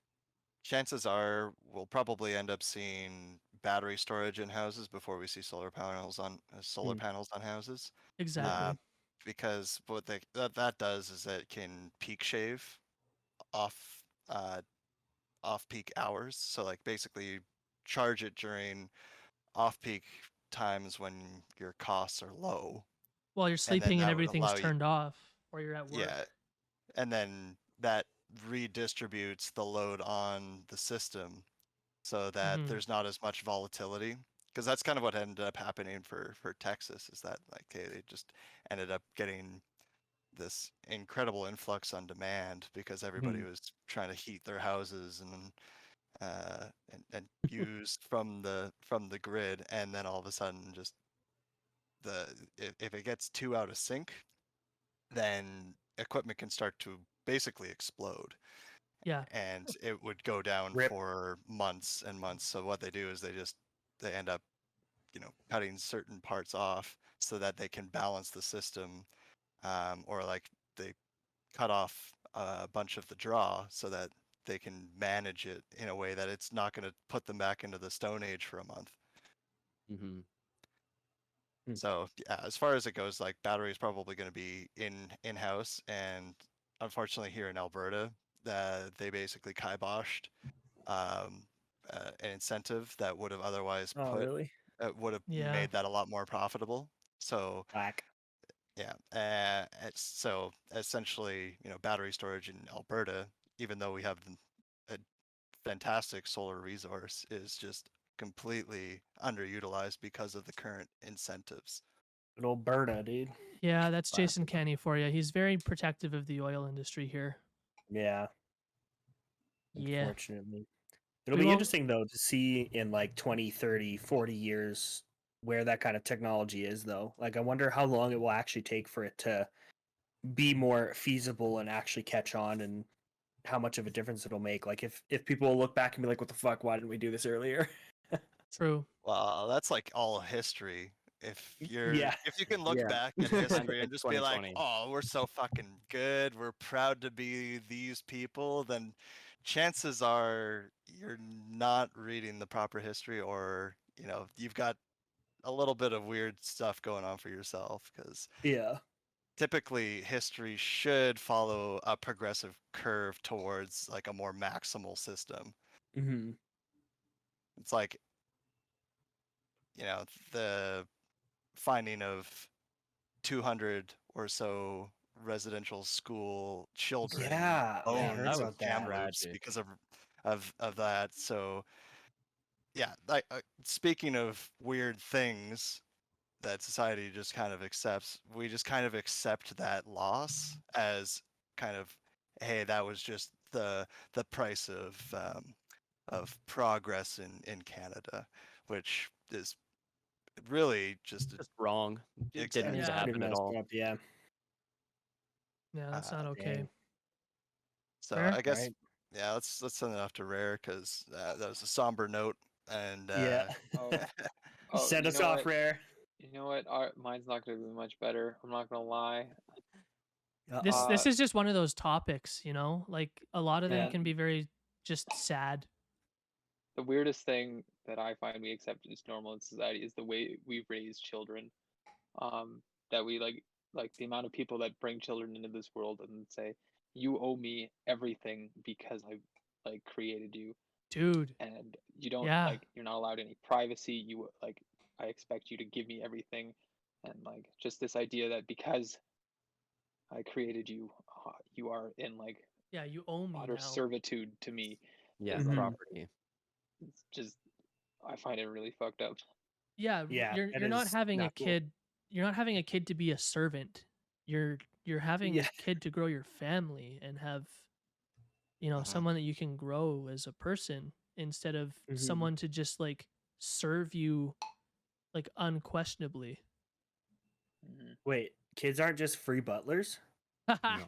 chances are we'll probably end up seeing battery storage in houses before we see solar panels on houses. Exactly. Because what that does is that it can peak shave off uh, off peak hours. So like basically you charge it during off peak times when your costs are low, While you're and then sleeping and that would everything's allow you, turned off, or you're at work. yeah, and then that redistributes the load on the system so that Mhm. there's not as much volatility. Because that's kind of what ended up happening for Texas, is that like they just ended up getting this incredible influx on demand because everybody was trying to heat their houses and use from the grid, and then all of a sudden just if it gets too out of sync, then equipment can start to basically explode, Yeah. and it would go down Rip. for months and months. So what they do is they end up cutting certain parts off so that they can balance the system, or like they cut off a bunch of the draw so that they can manage it in a way that it's not going to put them back into the Stone Age for a month. Mm-hmm. So yeah, as far as it goes, like battery is probably going to be in-house, and unfortunately here in Alberta, they basically kiboshed an incentive that would have otherwise Oh, really? would have Yeah. made that a lot more profitable. So Black. yeah, so essentially, battery storage in Alberta, even though we have a fantastic solar resource, is just completely underutilized because of the current incentives. Good old Berta, dude. Yeah, that's Classic. Jason Canny for you. He's very protective of the oil industry here. Yeah. Yeah. Unfortunately. It'll We be won't- interesting, though, to see in like 20, 30, 40 years where that kind of technology is, though. Like, I wonder how long it will actually take for it to be more feasible and actually catch on, and how much of a difference it'll make. Like, if people will look back and be like, what the fuck, why didn't we do this earlier? True. Well, that's like all history. If Yeah. you can look Yeah. back at history and It's just be like, 2020. "Oh, we're so fucking good. We're proud to be these people," then chances are you're not reading the proper history, or you've got a little bit of weird stuff going on for yourself, because Yeah. typically history should follow a progressive curve towards like a more maximal system. Mm-hmm. It's like, the finding of 200 or so residential school children Yeah, I owned heard that about was that. cameras tragic. because of that. So yeah, like speaking of weird things that society just kind of accepts, we just kind of accept that loss as kind of, hey, that was just the price of progress in Canada, which is really just Just wrong. It didn't need to Yeah. Pretty happen at messed all. up, yeah. Yeah, that's not okay. Dang. So Rare? I guess, Right. yeah, let's send it off to Rare, because that was a somber note, and Yeah. Oh, Send you us know off, what? Rare. You know what? Mine's not going to be much better. I'm not going to lie. This is just one of those topics, like a lot of them Yeah. can be very just sad. The weirdest thing that I find we accept as normal in society is the way we raise children. That we like the amount of people that bring children into this world and say, "You owe me everything because I like created you," Dude. and you don't Yeah. you're not allowed any privacy. You I expect you to give me everything, and like just this idea that because I created you, you are in like Yeah, you owe me utter now. servitude to me. Yeah, is, like, property. It's just I find it really fucked up. Yeah, Yeah, you're that not is having a not cool. kid. You're not having a kid to be a servant. You're having Yeah. a kid to grow your family and have Mhm. someone that you can grow as a person, instead of Mhm. someone to just like serve you like unquestionably. Mhm. Wait, kids aren't just free butlers? No.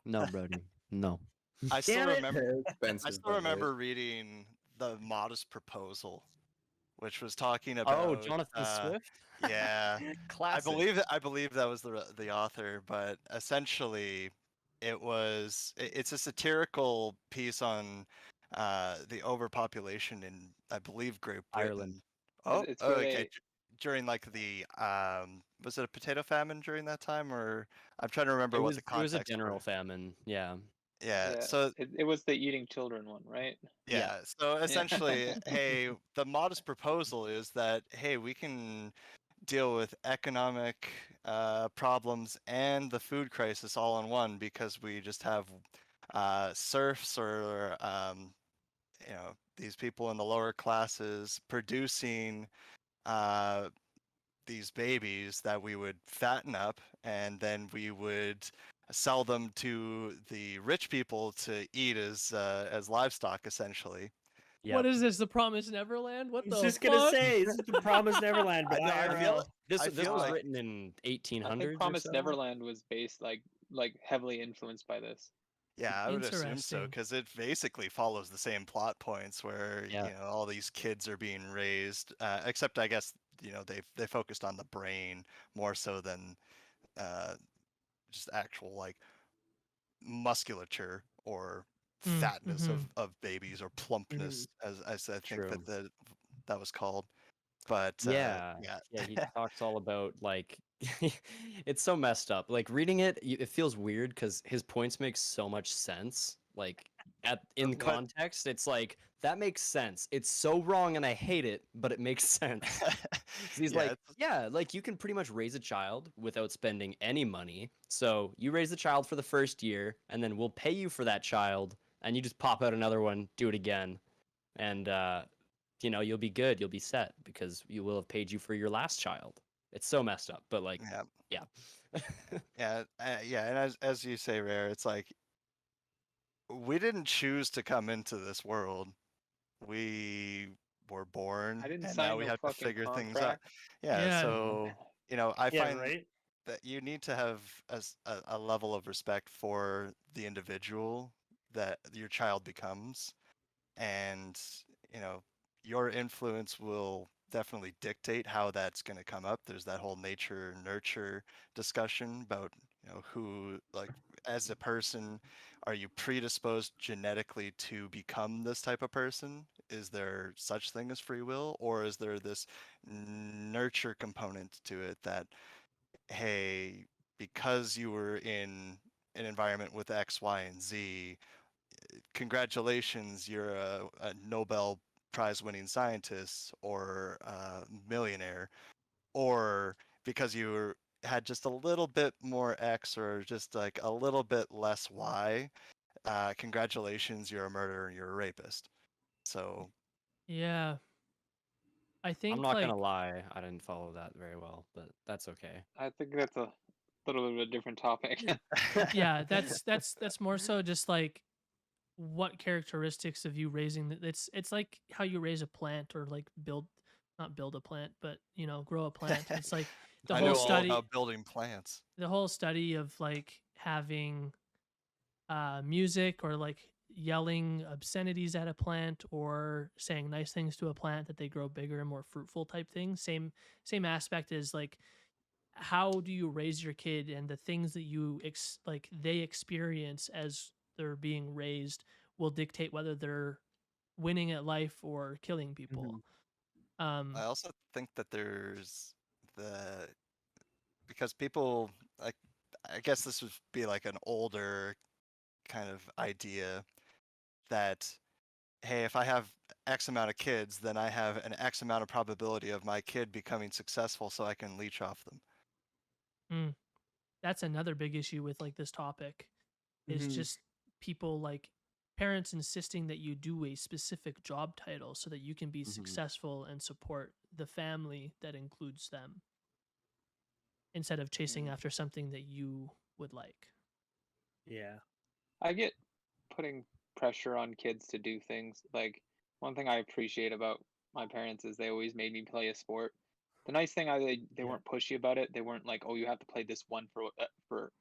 No, Brody. No. I still Damn it. remember. I Expensive, still but remember reading the Modest Proposal, which was talking Oh, about. Jonathan Swift. Yeah, Classic. I believe that was the author, but essentially, it's a satirical piece on the overpopulation in, I believe, Great Britain. Ireland. Oh, It's where okay. they During like the was it a potato famine during that time, or I'm trying to remember It what was the it was a context general was. famine. Yeah. Yeah, yeah, so it was the eating children one, right? Yeah. yeah, so Yeah. essentially, hey, the Modest Proposal is that, hey, we can deal with economic problems and the food crisis all in one because we just have serfs or these people in the lower classes producing uh, these babies that we would fatten up, and then we would sell them to the rich people to eat as livestock, essentially. What Yep. is this? The Promised Neverland? What I was the just gonna fuck? say, this is the Promised Neverland, but I IRL. feel This I this feel was like written in I think 1800s or Promised so. Neverland was based like heavily influenced by this. yeah, I would assume so Interesting. because it basically follows the same plot points where Yeah. all these kids are being raised, except I guess they focused on the brain more so than uh, just actual like musculature or fatness Mm-hmm. of babies or Mhm. plumpness as I think True. that was called. But Yeah. yeah, Yeah, he talks all about like it's so messed up. Like reading it, it feels weird because his points make so much sense. Like in But context, it's like that makes sense. It's so wrong and I hate it, but it makes sense. 'Cause he's yeah, like, yeah, like you can pretty much raise a child without spending any money. So you raise the child for the first year, and then we'll pay you for that child, and you just pop out another one, do it again, and you'll be good. You'll be set because you will have paid you for your last child. It's so messed up, but like, yeah, yeah, yeah, and as you say, Rare, it's like we didn't choose to come into this world. We were born, I didn't and now sign we no have to fucking figure things out. contract. Yeah, Yeah. so I Yeah, find right. that you need to have a level of respect for the individual that your child becomes, and you know your influence will definitely dictate how that's going to come up. There's that whole nature nurture discussion about who, like, as a person, are you predisposed genetically to become this type of person? Is there such thing as free will, or is there this nurture component to it that, hey, because you were in an environment with X, Y, and Z, congratulations, you're a Nobel Prize winning scientist or a millionaire, or because had just a little bit more X or just like a little bit less Y, congratulations, you're a murderer and you're a rapist. So, Yeah. I I'm think not like gonna lie, I didn't follow that very well, but that's okay. I think that's a little bit of a different topic. yeah, that's more so just like what characteristics of you raising it's like how you raise a plant or like not build a plant, but grow a plant. It's like the I whole know all study about building plants. the whole study of like having music or like yelling obscenities at a plant or saying nice things to a plant that they grow bigger and more fruitful type thing. Same aspect is like how do you raise your kid and the things that like they experience as they're being raised will dictate whether they're winning at life or killing people. I also think that there's the because people like I guess this would be like an older kind of idea that, hey, if I have X amount of kids, then I have an X amount of probability of my kid becoming successful so I can leech off them. That's another big issue with like this topic is Mhm. just people like parents insisting that you do a specific job title so that you can be successful and support the family that includes them instead of chasing after something that you would like. Yeah. I get putting pressure on kids to do things. Like one thing I appreciate about my parents is they always made me play a sport. The nice thing they Yeah. weren't pushy about it. They weren't like, "Oh, you have to play this one for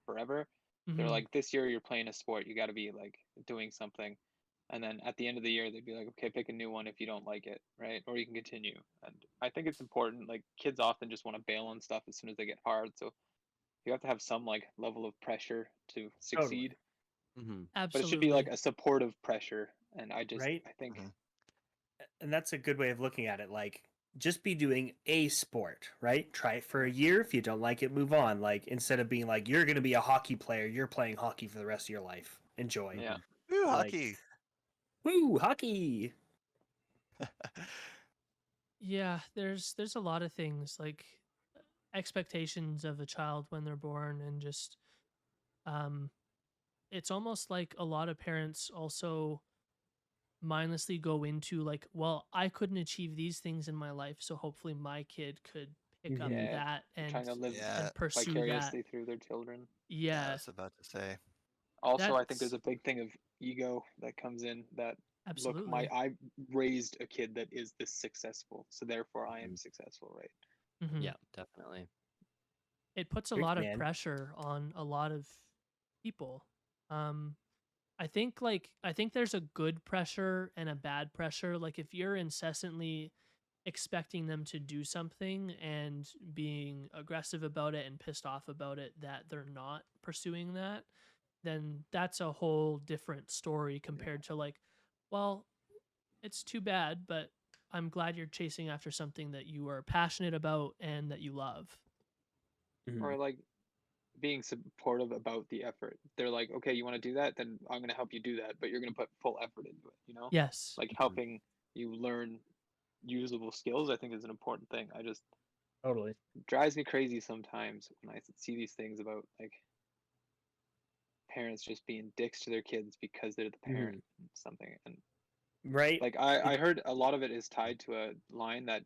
forever." They're Mhm. like, this year you're playing a sport, you got to be like doing something. And then at the end of the year, they'd be like, okay, pick a new one if you don't like it, right? Or you can continue. And I think it's important. Like kids often just want to bail on stuff as soon as they get hard. So you have to have some like level of pressure to Totally. succeed, Hmm. but it should be like Absolutely. a supportive pressure. And I Right? think Mhm. And that's a good way of looking at it. Like, just be doing a sport, right? Try it for a year. If you don't like it, move on. Like, instead of being like, you're going to be a hockey player, you're playing hockey for the rest of your life. Enjoy. yeah, Ooh, Like, hockey. woo, hockey. Yeah, there's a lot of things like expectations of a child when they're born, and just um it's almost like a lot of parents also mindlessly go into like, well, I couldn't achieve these things in my life, so hopefully my kid could pick up Mhm. yeah, that trying to live Yeah, and pursue that. vicariously through their children. yeah, I Yeah, was about to say. Also, I think there's that's a big thing of ego that comes in that look, absolutely. I raised a kid that is this successful, so therefore I am Mhm. successful, right? Hmm. Yeah, definitely. It puts a Preach, lot of man. pressure on a lot of people. Um, I think there's a good pressure and a bad pressure. Like if you're incessantly expecting them to do something and being aggressive about it and pissed off about it that they're not pursuing that, then that's a whole different story compared to like, well, it's too bad, but I'm glad you're chasing after something that you are passionate about and that you love. Mhm. Or like being supportive about the effort. They're like, okay, you want to do that? Then I'm going to help you do that, but you're going to put full effort into it, you know? Yes. Like Mhm. helping you learn usable skills, I think is an important thing. I just Totally. drives me crazy sometimes when I see these things about like parents just being dicks to their kids because they're the parent and something. And Right? like I heard a lot of it is tied to a line that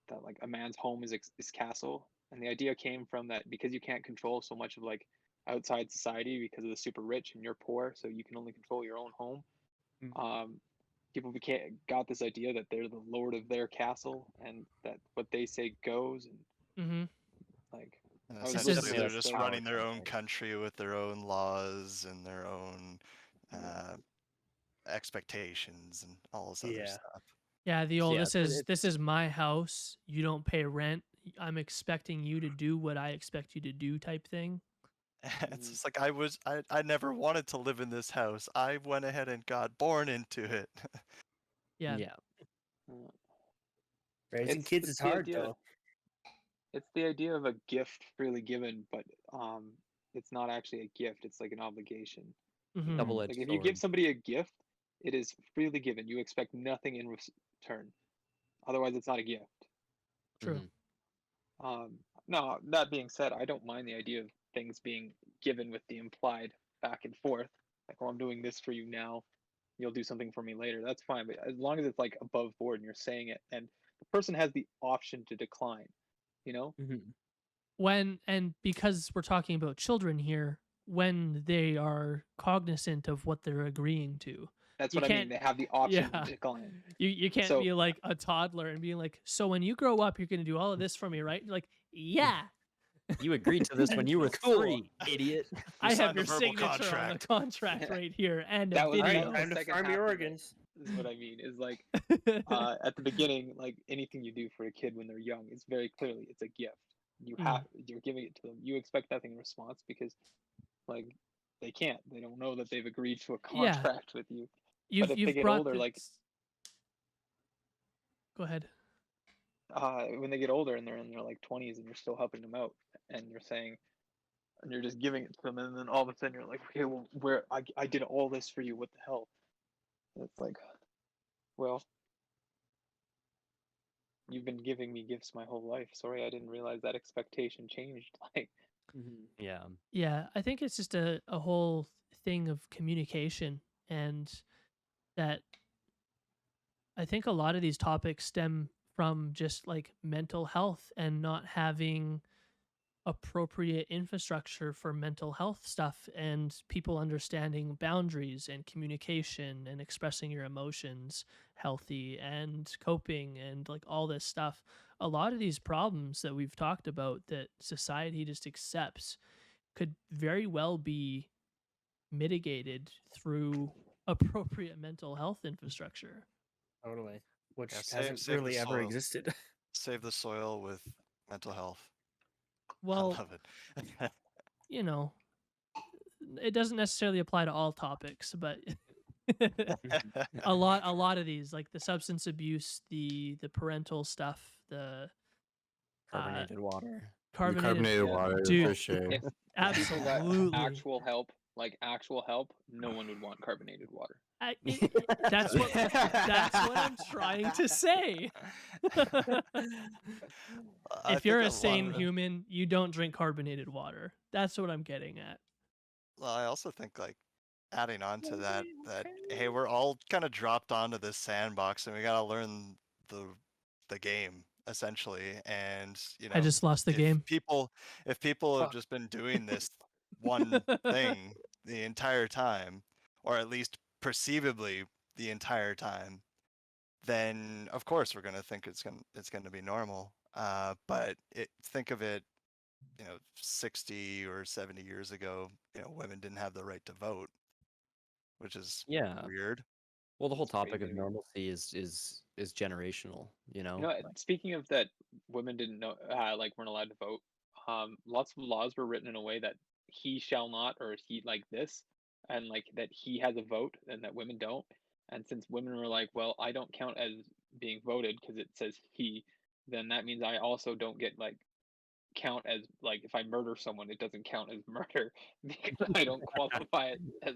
that like a man's home is his castle, and the idea came from that because you can't control so much of like outside society because of the super rich and you're poor, so you can only control your own home. Um, people became got this idea that they're the lord of their castle and that what they say goes, and Mm-hmm. like And I was This essentially, is listening to they're this just thing. running their own country with their own laws and their own uh, expectations and all this other Yeah. stuff. yeah, the So old yeah, this is my house. You don't pay rent. I'm expecting you to do what I expect you to do type thing. It's just like I never wanted to live in this house. I went ahead and got born into it. Yeah. yeah. Uh, Raising kids it's is the hard, idea though. it's the idea of a gift freely given, but it's not actually a gift, it's like an obligation, you know? Mm-hmm. Double-edged Like if you give sword. somebody a gift, it is freely given, you expect nothing in return, otherwise it's not a gift. True. Hmm. um now that being said, I don't mind the idea of things being given with the implied back and forth, like, oh, I'm doing this for you now, you'll do something for me later, that's fine, but as long as it's like above board and you're saying it and the person has the option to decline, you know? Mhm. And because we're talking about children here, when they are cognizant of what they're agreeing to, That's you what I mean. can't. They have the option Yeah, to decline. you can't So be like a toddler and being like, so when you grow up, you're gonna do all of this for me, right? You're like, yeah, You agreed to this when you were Cool. 3, idiot. I have signed the your verbal signature on the contract. contract right here and a that was All right, video. that's time the to second farm half your of it, organs. is what I mean. Is like at the beginning, like anything you do for a kid when they're young, it's very clearly it's a gift. Mm. You're giving it to them. You expect nothing in response because like they can't. They don't know that they've agreed to a Yeah, contract with you. But you've if they you've get brought older, like this. Go ahead. when they get older and they're in their like 20s and you're still helping them out and you're saying and you're just giving it to them, and then all of a sudden you're like, okay, well, where I did all this for you, what the hell? And it's like, well, you've been giving me gifts my whole life. Sorry, I didn't realize that expectation changed. Like, Yeah. Yeah, I think it's just a whole thing of communication, and that I think a lot of these topics stem from just like mental health and not having appropriate infrastructure for mental health stuff and people understanding boundaries and communication and expressing your emotions healthy and coping and like all this stuff. A lot of these problems that we've talked about that society just accepts could very well be mitigated through appropriate mental health infrastructure. Totally. Which Yeah, hasn't save the really ever soil. existed. Save the soil with mental health. I Well, love it. you know, it doesn't necessarily apply to all topics, but a lot of these, like the substance abuse, the parental stuff, the Carbonated water. carbonated water for dude, sure. If people absolutely. got actual help, no one would want carbonated water. That's what I'm trying to say. I If you're think a lot sane of- human, you don't drink carbonated water. That's what I'm getting at. Well, I also think like adding on to that hey, we're all kind of dropped onto this sandbox and we gotta learn the game essentially. And I just lost the if game. people have just been doing this one thing the entire time, or at least perceivably the entire time, then of course we're gonna think it's gonna be normal. But think of it, 60 or 70 years ago, women didn't have the right to vote, which is Yeah. weird. Well, the whole It's topic of crazy. normalcy is generational. You know, speaking of that, women didn't know, weren't allowed to vote. Lots of laws were written in a way that he shall not, or he like this, and like that he has a vote and that women don't. And since women were like, well, I don't count as being voted because it says he, then that means I also don't get count as if I murder someone, it doesn't count as murder because I don't qualify it as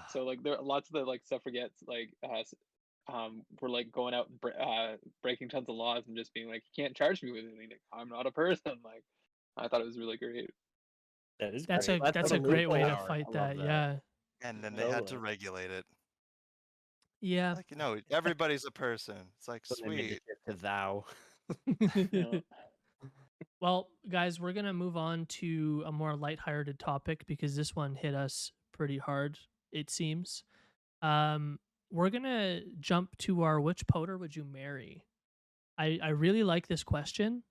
so there are lots of the suffragettes were going out and breaking tons of laws and just being like, you can't charge me with anything. I'm not a person. I thought it was really great. That is That's great. that's what a great way to loophole. fight I love that. that. Yeah. And then they had to Totally. regulate it. Yeah. Everybody's a person. It's like, So they made the sweet. shift to thou. Yeah. Well, guys, we're going to move on to a more lighthearted topic because this one hit us pretty hard, it seems. We're going to jump to our which PODER would you marry? I really like this question,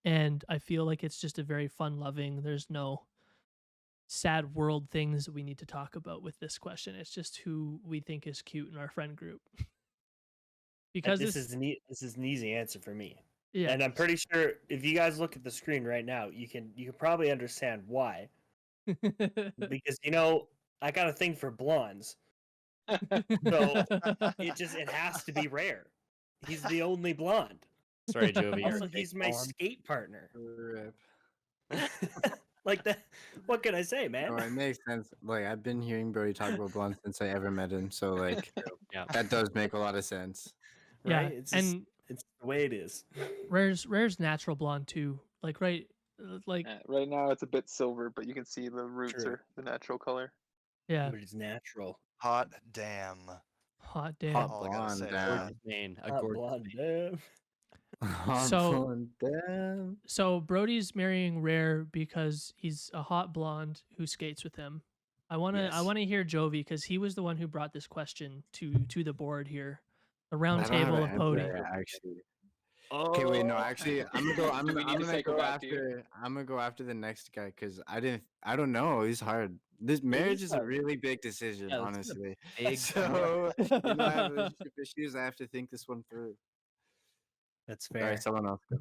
and I feel like it's just a very fun-loving, there's no sad world things that we need to talk about with this question. It's just who we think is cute in our friend group. Because this is an easy answer for me. yeah. And I'm pretty sure if you guys look at the screen right now, you can probably understand why. Because I got a thing for blondes. So it has to be rare. He's the only blonde. Sorry, Jovi. Also, he's my skate partner. Rip. Like that. What can I say, man? No, it makes sense. Like I've been hearing Brody talk about blonde since I ever met him, so like Yeah. that does make a lot of sense. Yeah, Right? It's just, and it's the way it is. Rare's natural blonde too. Right Right now it's a bit silver, but you can see the roots True. are the natural color. yeah, But it's natural. Hot damn. hot damn. Hot All I gotta blonde, say. damn. Gorgeous mane. A Hot gorgeous blonde, mane. damn. Hot So- blonde, damn. So Brody's marrying Rare because he's a hot blonde who skates with him. I want to hear Jovi because he was the one who brought this question to the board here, the round I don't have table an of answer Podi. yet, actually. Okay, wait, no, actually, I'm gonna go. I'm Do we need to gonna cycle go back to you? after. I'm gonna go after the next guy because I don't know. It's hard. This marriage is a hard. really big decision, Yeah, this is honestly. Big So I have relationship issues. I have to think this one through. That's All fair. right, someone else go.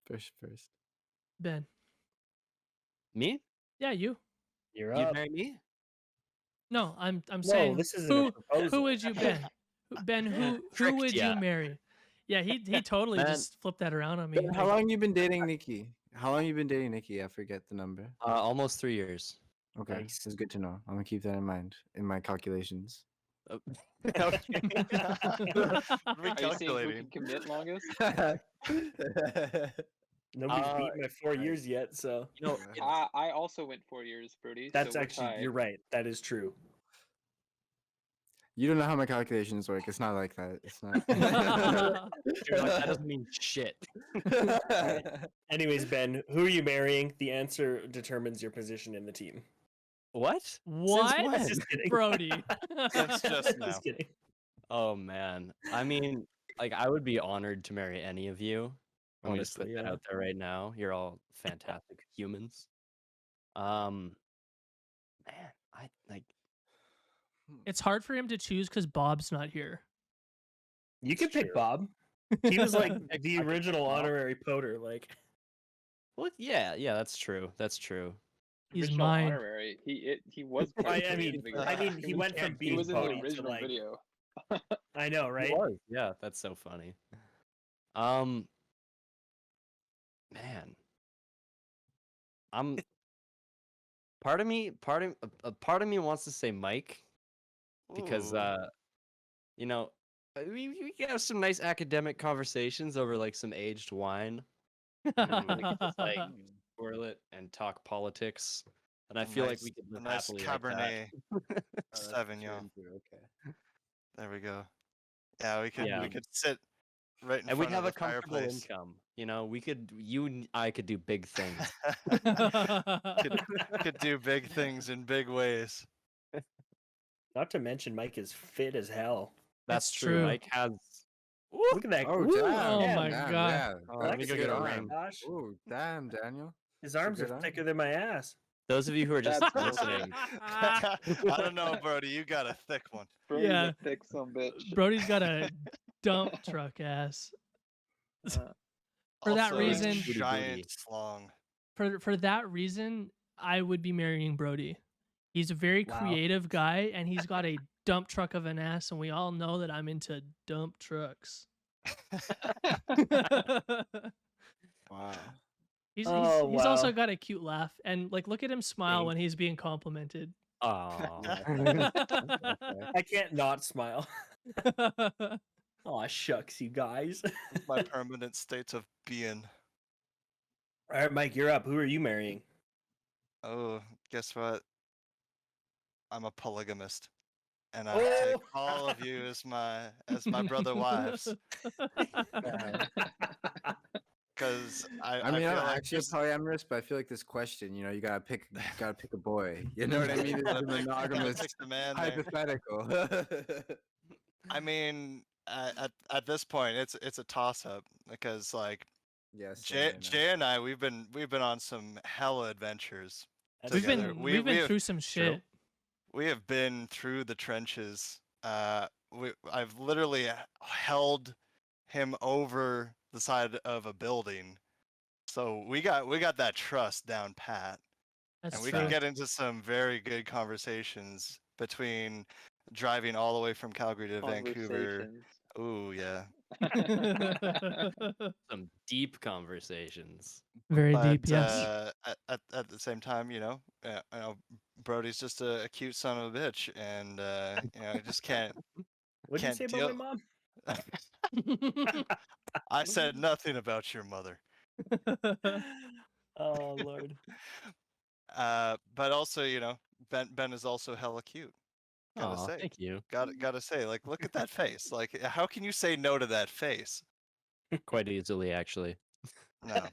First. Ben. Me? Yeah, you. You're You'd up. marry me? No, I'm No, saying this isn't who a proposal. who would you Ben? Ben, who Tricked would ya. you marry? Yeah, he totally Man. just flipped that around on me. Ben, how long you been dating Nikki? I forget the number. Almost 3 years. Okay, Nice. it's good to know. I'm gonna keep that in mind in my calculations. Okay. What are we Are you saying who calculating? can commit longest? Nobody's Uh, beat my 4 years yet, so You know, I also went 4 years, Brody. that's so we're actually tied. you're right. That is true. You don't know how my calculations work. It's not like that. It's not. you're like, that doesn't mean shit. Anyways, Ben, who are you marrying? The answer determines your position in the team. What? What? when? Just kidding. Brody. Since just now. Just kidding. Oh man. I mean, like I would be honored to marry any of you. I'm just put Honestly, that yeah. out there right now. You're all fantastic humans. Man, I like. It's hard for him to choose because Bob's not here. You can It's pick true. Bob. He was like I the could pick original Bob. honorary PODER. Like, Well, yeah, that's true. That's true. He's Original mine. honorary. He was. I PODI mean, in the I beginning. mean, he went from he being was in the PODI to original like. video. I know, He right? was. Yeah, that's so funny. Man, I'm. Part of me wants to say Mike because Ooh. you know, we have some nice academic conversations over like some aged wine. We could just like swirl it and talk politics, and I A feel like nice- we could a live nice happily like that. Cabernet Oh, that's Sauvignon. true, okay. There we go. Yeah, we Yeah. could sit right in And we'd front have of a the comfortable fireplace. income. You know, you and I could do big things. could do big things in big ways. Not to mention, Mike is fit as hell. That's It's true. true. Mike has. Look at that. Oh, Woo, damn. Oh my damn, God. Yeah. Oh, let me That's go get good a on. ring. Gosh, Oh, damn, Daniel. his That's a arms are good arm. thicker than my ass. Those of you who are just That's bullshit. listening, I don't know, Brody. You got a thick one. Brody's Yeah. a thick son bitch. Brody's got a dump truck ass. For that Also, reason- Booty giant booty. slong. For that reason, I would be marrying Brody. He's a very Wow. creative guy, and he's got a dump truck of an ass, and we all know that I'm into dump trucks. Wow. He's Oh, also wow. got a cute laugh, and like look at him smile Thanks. when he's being complimented. oh, I can't not smile. Aw, shucks, you guys. My permanent state of being. All right, Mike, you're up. Who are you marrying? Oh, guess what? I'm a polygamist, and I Oh! take all of you as my brother wives. Because I mean, feel I'm like actually this- polyamorous, but I feel like this question, you gotta pick a boy. You know what I mean? It's gotta a pick- gotta monogamous pick the man there. hypothetical. I mean, at this point, it's a toss up because like Yes. Jay and I we've been on some hella adventures. That's we've together. been We- we've we been have- through some shit. We have been through the trenches. I've literally held him over the side of a building, so we got that trust down pat, That's and we true. can get into some very good conversations between driving all the way from Calgary to Vancouver. Conversations. Ooh yeah, some deep conversations. Very but deep, yes. at the same time, Brody's just a cute son of a bitch, and I just can't. What did you can't say deal- about my mom? I said nothing about your mother. Oh, Lord. But also, Ben is also hella cute. Gotta Oh, say, thank you. gotta say, like, look at that face. Like, how can you say no to that face? Quite easily, actually. No.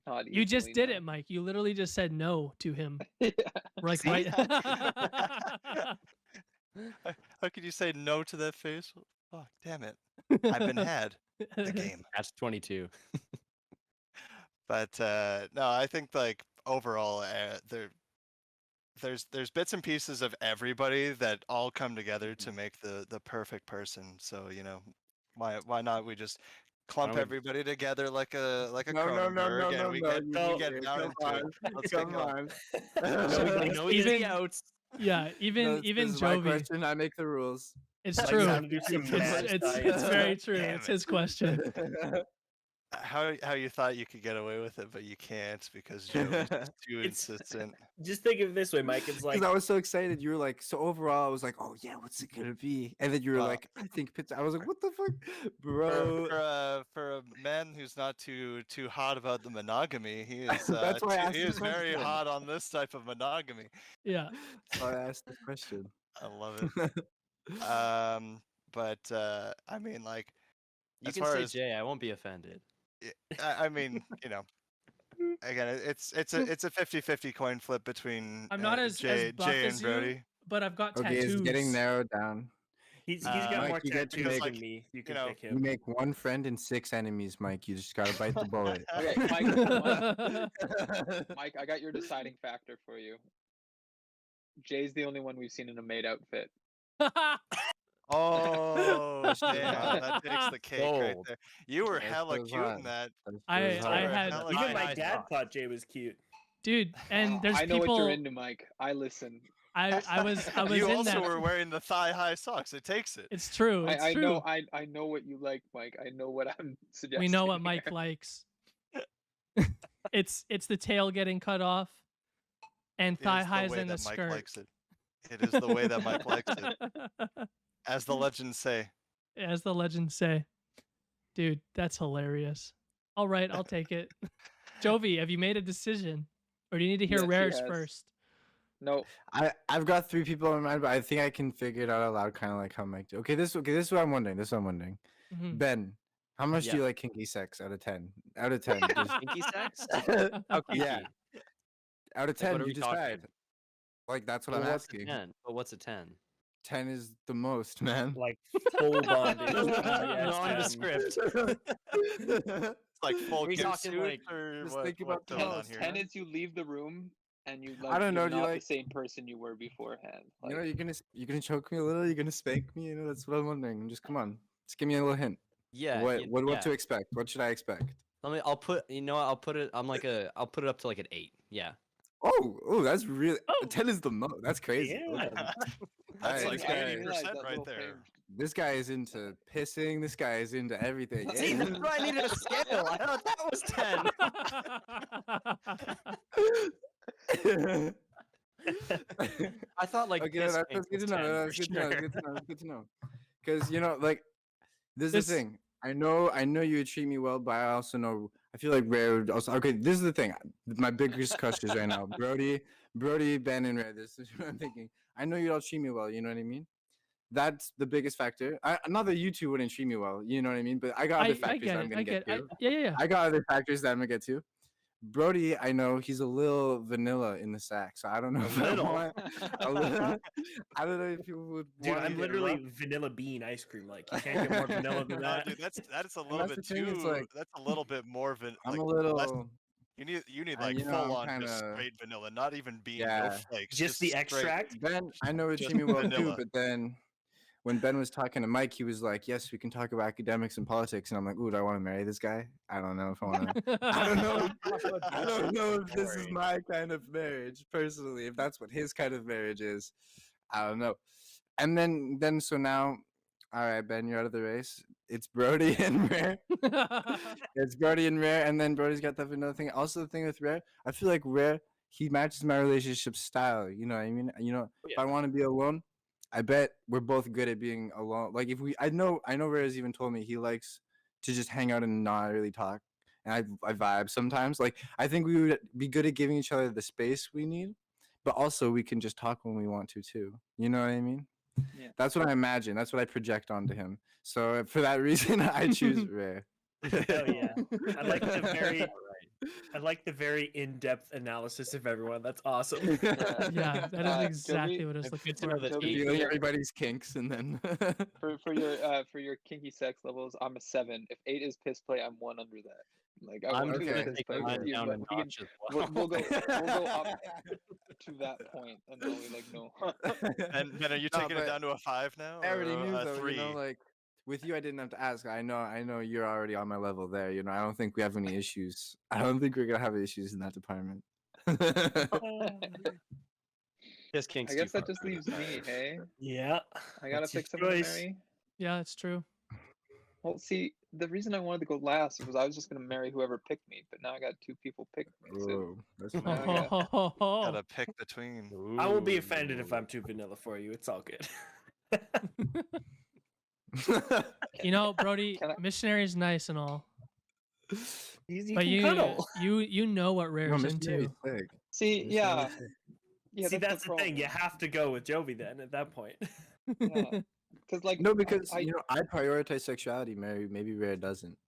Not You just easily, did no. it, Mike. You literally just said no to him. Yeah. Like See? right. How could you say no to that face? Oh, damn it! I've been had. The game. That's 22. But no, I think like overall, there's bits and pieces of everybody that all come together to make the perfect person. So why not we just clump don't we- everybody together like a No, Cronenberg and we get no, we get down into it. Let's get Come going. on. We know Even- the outs. Yeah, even This is my Jovi. question. I make the rules. It's Mike's true. trying to do some mad It's science. very true. Damn It's it. his question. How you thought you could get away with it, but you can't because Joe's just too It's- insistent. Just think of it this way, Mike. It's like, Because I was so excited. You were like, so overall, I was like, oh yeah, what's it gonna be? And then you were Well- like, I think pizza. I was like, what the fuck, For, bro? for a man who's not too hot about the monogamy, he is That's why I asked he the is very question. hot on this type of monogamy. Yeah. So I asked the question. I love it. But I mean, like, You as can far say as Jay. I won't be offended. I mean, again, it's a 50-50 coin flip between I'm not as Jay buff and as you, Brody. but I've got Okay, tattoos. it's getting narrowed down. He's got Mike, more you get to tattoos make- than me. You can know, pick You him. make one friend and 6 enemies, Mike. You just gotta bite the bullet. Okay, Mike, I got your deciding factor for you. Jay's the only one we've seen in a maid outfit. Oh, That shit is damn, hot. that takes the cake right Sold. there. You were That hella shit is cute hot. in that. That shit I- is I hot. had- hella Even cute. my high dad socks. thought Jay was cute. Dude, and there's I know people. what you're into, Mike. I listen. I was You in also that. were wearing the thigh-high socks. It takes it. It's true. It's I true. know I know what you like, Mike. I know what I'm suggesting. We know what here. Mike likes. It's the tail getting cut off, and It is thigh the highs way in the that Mike skirt. likes it. It is the way that Mike likes it, as the legends say. As the legends say. Dude, that's hilarious. All right, I'll take it. Jovi, have you made a decision? Or do you need to hear Yes, he Rare's has. first? No, I've got 3 people in mind, but I think I can figure it out aloud, kind of like how Mike did. Okay, this is what I'm wondering. Mhm. Ben, how much do Yeah. you like kinky sex out of 10? Out of 10. Just, Kinky sex? How kinky? yeah. Out of Like, 10, what are you we talking? decide. Like that's what But I'm what's a asking. 10? But what's a 10? 10 is the most, man. Like full bondage. Yes, Nondescript. It's like full Are we gift talking, suit like, or just what, think about what's going on 10, here? 10 is you leave the room and you I don't know, you're do you not like- the same person you were beforehand. You know, Like, you're gonna choke me a little. You're gonna spank me. You know, that's what I'm wondering. Just come on, just give me a little hint. Yeah. What to expect? What should I expect? I'll put. You know what? I'll put it. I'll put it up to like an 8. Yeah. Oh, that's really Oh. 10 is the most. That's crazy. Yeah. Okay. That's Alright, like this guy- 80% that right little there. frame- This guy is into pissing. This guy is into everything. See, that's why I needed a scale. I thought that was 10. I thought like Okay, piss that's pink good was to know. 10 That's for good to know. sure. That's good to know. That's good to know. Because you know, like, this This- is the thing. I know you would treat me well, but I also know I feel like Rare would also. Okay, this is the thing. My biggest crushes right now, Brody, Ben, and Rare. This is what I'm thinking. I know you'd all treat me well. You know what I mean? That's the biggest factor. Not that you two wouldn't treat me well. You know what I mean? But I got other I factors get that I'm it. gonna I get get. to. Yeah. I got other factors that I'm gonna get to. Brody, I know he's a little vanilla in the sack, so I don't know if I little? want a little. I don't know if people would. Dude, want I'm to literally rough. vanilla bean ice cream. Like you can't get more vanilla than No, that. dude, that's a little that's bit the thing, it's too. like- That's a little bit more I'm like a less. little. You need I- like you know, full I'm on just kinda- straight vanilla, not even bean, no Yeah. flakes. Just the straight- extract. Ben, I know it Just treat me well vanilla. too, but then when Ben was talking to Mike, he was like, "Yes, we can talk about academics and politics," and I'm like, "Ooh, do I want to marry this guy? I don't know if I want to." I don't know. I don't know if this is my kind of marriage personally. If that's what his kind of marriage is, I don't know. And then so now, all right, Ben, you're out of the race. It's Brody and Rare. It's Brody and Rare, and then Brody's got that vanilla thing. Also, the thing with Rare, I feel like Rare, he matches my relationship style. You know what I mean? You know, if I want to be alone, I bet we're both good at being alone. Like if I know Rare has even told me he likes to just hang out and not really talk, and I vibe sometimes. Like I think we would be good at giving each other the space we need, but also we can just talk when we want to too. You know what I mean? Yeah. That's what I imagine. That's what I project onto him. So for that reason, I choose Rare. Hell yeah. I like the very in-depth analysis of everyone. That's awesome. Yeah, that is Jovi, exactly what I was It's looking good to know for. that Jovi, Feeling everybody's kinks, and then for your kinky sex levels, I'm a 7. If 8 is piss play, I'm 1 under that. Like I I'm want just okay. to gonna piss take play. mine You- down but a we can- notch as well. we'll go up to that point, and then we like no. And Ben, are you No, taking it but down to a 5 now? I already or knew a though. 3? You know, like with you, I didn't have to ask. I know you're already on my level there. You know, I don't think we have any issues. I don't think we're gonna have issues in that department. Piss kink's I too guess that far just back. leaves me. Hey, Yeah. I gotta That's your pick someone to choice. marry. Yeah, it's true. Well, see, the reason I wanted to go last was I was just gonna marry whoever picked me, but now I got 2 people picking me. So Whoa, that's Yeah, nice. yeah. Gotta pick between. I won't be offended if I'm too vanilla for you. It's all good. You know, Brody, Can I- missionary is nice and all, You but can cuddle. you know what No, Rare's missionary's into. sick. see, Missionary's yeah, sick. yeah. See, that's the thing. problem. You have to go with Jovi then at that point. Yeah. Because like No, because I you know I prioritize sexuality. Maybe Rare doesn't.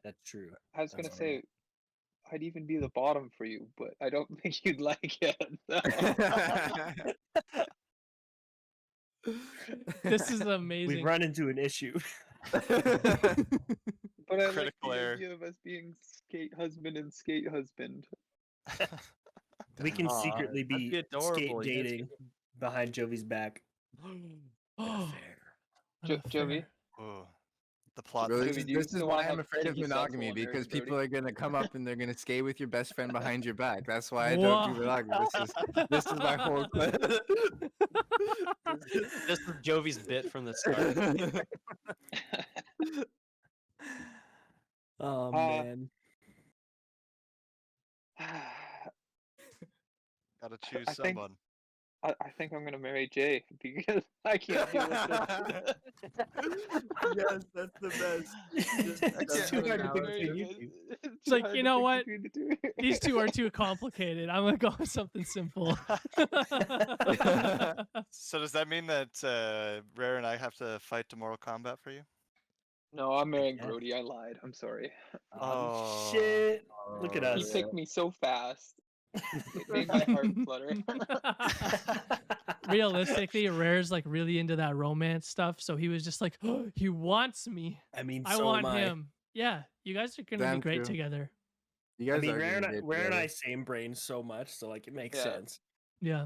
That's true. I was gonna That's all right. say I'd even be the bottom for you, but I don't think you'd like it. This is We've amazing. run into an issue. But I like Critical the error. idea of us being skate husband and skate husband. We can Aw, secretly that'd be be adorable. skate You guys dating behind Jovi's back. Oh, Jo- Jovi? Ooh, the plot Bro, Jovi, this thickens. do you is still why wanna I'm have afraid of kinky sex monogamy, while because marrying people Brody? are gonna come up and they're gonna skate with your best friend behind your back. That's why I don't do monogamy. This is my whole This is Jovi's bit from the start. Oh man. Gotta choose I think- someone. I think I'm gonna marry Jay because I can't deal with this. Yes, that's the best. It's too hard to pick Marry between you you two. guys. It's It's too like, hard you to know pick what? between the two. These two are too complicated. I'm gonna go with something simple. So does that mean that Rare and I have to fight to Mortal Kombat for you? No, I'm marrying guess. Brody. I lied. I'm sorry. Oh shit! Look at He us. picked me so fast. It made my heart flutter. Realistically, Rare's like really into that romance stuff, so he was just like, oh, he wants me. I mean, I so want am I. him. Yeah, you guys are gonna Damn be great true. together. You I guys mean, are Rare gonna and I, get Rare and together. I same brain so much, so like it makes Yeah. sense. Yeah.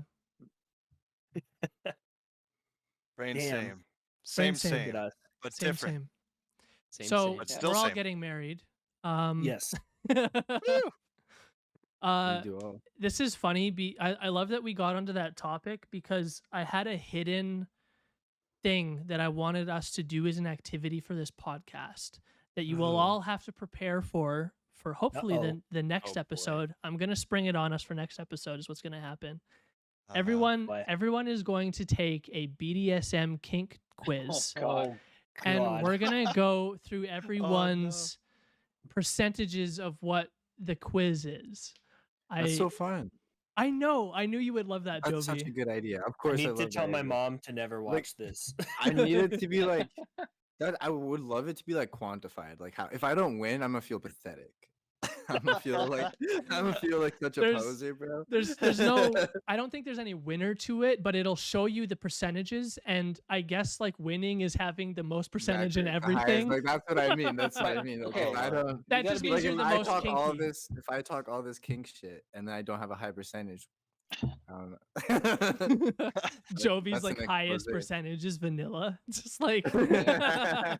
Brain Damn. same. Brain Same, same. Look same, at us. but Same, different. same. Same, So same. But still we're all same. getting married. Yes. uh, We do all. this is funny. I love that we got onto that topic because I had a hidden thing that I wanted us to do as an activity for this podcast that you will Ooh. all have to prepare for hopefully Uh-oh. the next Oh, boy. episode. I'm gonna spring it on us for next episode is what's gonna happen. Uh-huh. Boy. Everyone is going to take a BDSM kink quiz. God. And God. we're gonna go through everyone's percentages of what the quiz is. That's so fun. I know. I knew you would love that, That's such a Jovi. good idea. Of I course, need I to love tell that my idea. mom to never Like- watch this. I need it to be like that. I would love it to be like quantified. Like how if I don't win, I'm gonna feel pathetic. I'm gonna feel like such a There's- poser, bro. There's no. I don't think there's any winner to it, but it'll show you the percentages, and I guess like winning is having the most percentage in Exactly, the highest, everything. like that's what I mean. That's what I mean. Like, Okay. if I don't, That gotta just be means like you're if the I most talk all kinky. this, if I talk all this kink shit and then I don't have a high percentage, I don't know. Jovi's that's like an highest expose. percentage is vanilla. It's just like Yeah.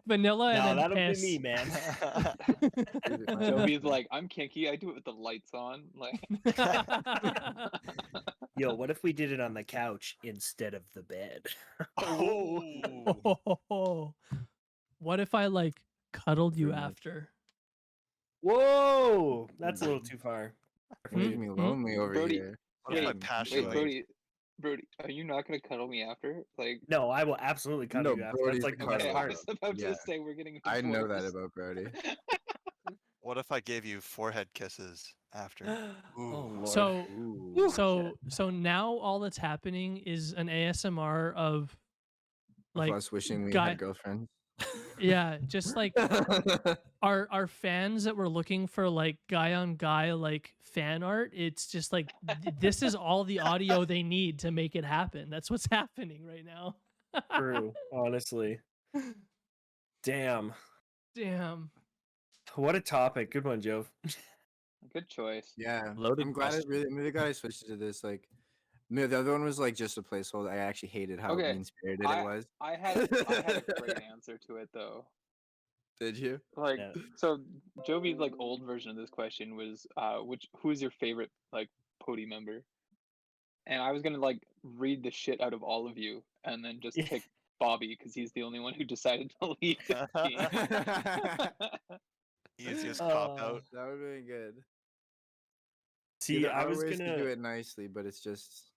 vanilla and No, then that'll piss. be me, man. Jovi's like, I'm kinky. I do it with the lights on. Like, Yo, what if we did it on the couch instead of the bed? Oh. What if I like cuddled you Pretty much. after? Whoa, that's a little too far. You're making me lonely over Brody, here. What if I wait, pass wait, you? Brody, are you not gonna cuddle me after? Like, No, I will absolutely cut No, you after. Brody's That's like the cuddle. best okay, I part. was about Yeah. to say we're getting. I know that divorced. about Brody. What if I gave you forehead kisses after? Oh, Ooh. Lord. So Ooh. so now all that's happening is an ASMR of Like like us wishing we guy- had girlfriends. yeah, just like our fans that were looking for like guy on guy like fan art. It's just like this is all the audio they need to make it happen. That's what's happening right now. True, honestly. Damn. Damn. What a topic. Good one, Jove. Good choice. Yeah, Loaded I'm glad question. I'm really glad I switched to this. Like, no, the other one was like just a placeholder. I actually hated how Okay, mean spirited it was. I had a great answer to it though. Did you? Like, Yeah. so Jovi's like old version of this question was, who's your favorite like PODI member? And I was gonna like read the shit out of all of you and then just Yeah. pick Bobby because he's the only one who decided to leave the team. Easiest cop out. That would have been good. See, There I are was ways to do gonna. it nicely, but it's just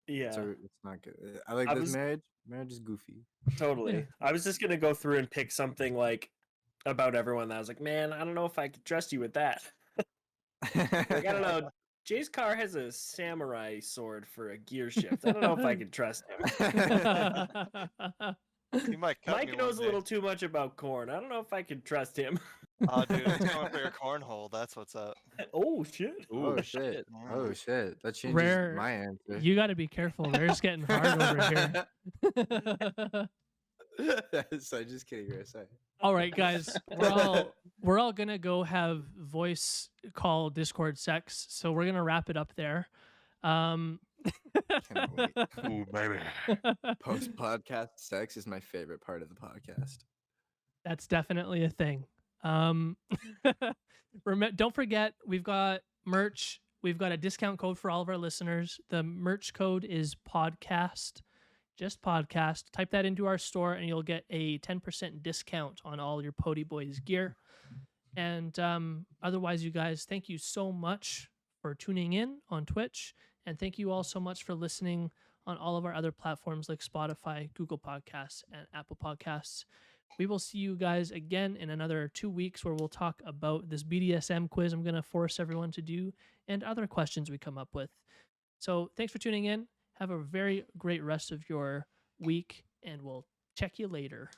Yeah, it's not good. I like I this was- marriage. Marriage is goofy. totally. Yeah. I was just gonna go through and pick something like about everyone that I was like, man, I don't know if I could trust you with that. Like, I don't know. Jay's car has a samurai sword for a gear shift. I don't know if I could trust him. He might cut me Mike one knows a day. little too much about corn. I don't know if I can trust him. Oh, dude, he's going for your cornhole. That's what's up. Oh shit! Oh Ooh, shit. Mm. Oh shit. That changes Rare, my answer. you got to be careful. Rare's getting hard over here. So just kidding, Rare. Sorry. All right, guys, we're all gonna go have voice call Discord sex, so we're gonna wrap it up there. Cannot wait. Ooh, baby. Post podcast sex is my favorite part of the podcast. That's definitely a thing. Don't forget, we've got merch. We've got a discount code for all of our listeners. The merch code is PODCAST, just PODCAST. Type that into our store, and you'll get a 10% discount on all your Pody Boys gear. And otherwise, you guys, thank you so much for tuning in on Twitch, and thank you all so much for listening on all of our other platforms like Spotify, Google Podcasts, and Apple Podcasts. We will see you guys again in another 2 weeks where we'll talk about this BDSM quiz I'm going to force everyone to do and other questions we come up with. So thanks for tuning in. Have a very great rest of your week, and we'll check you later.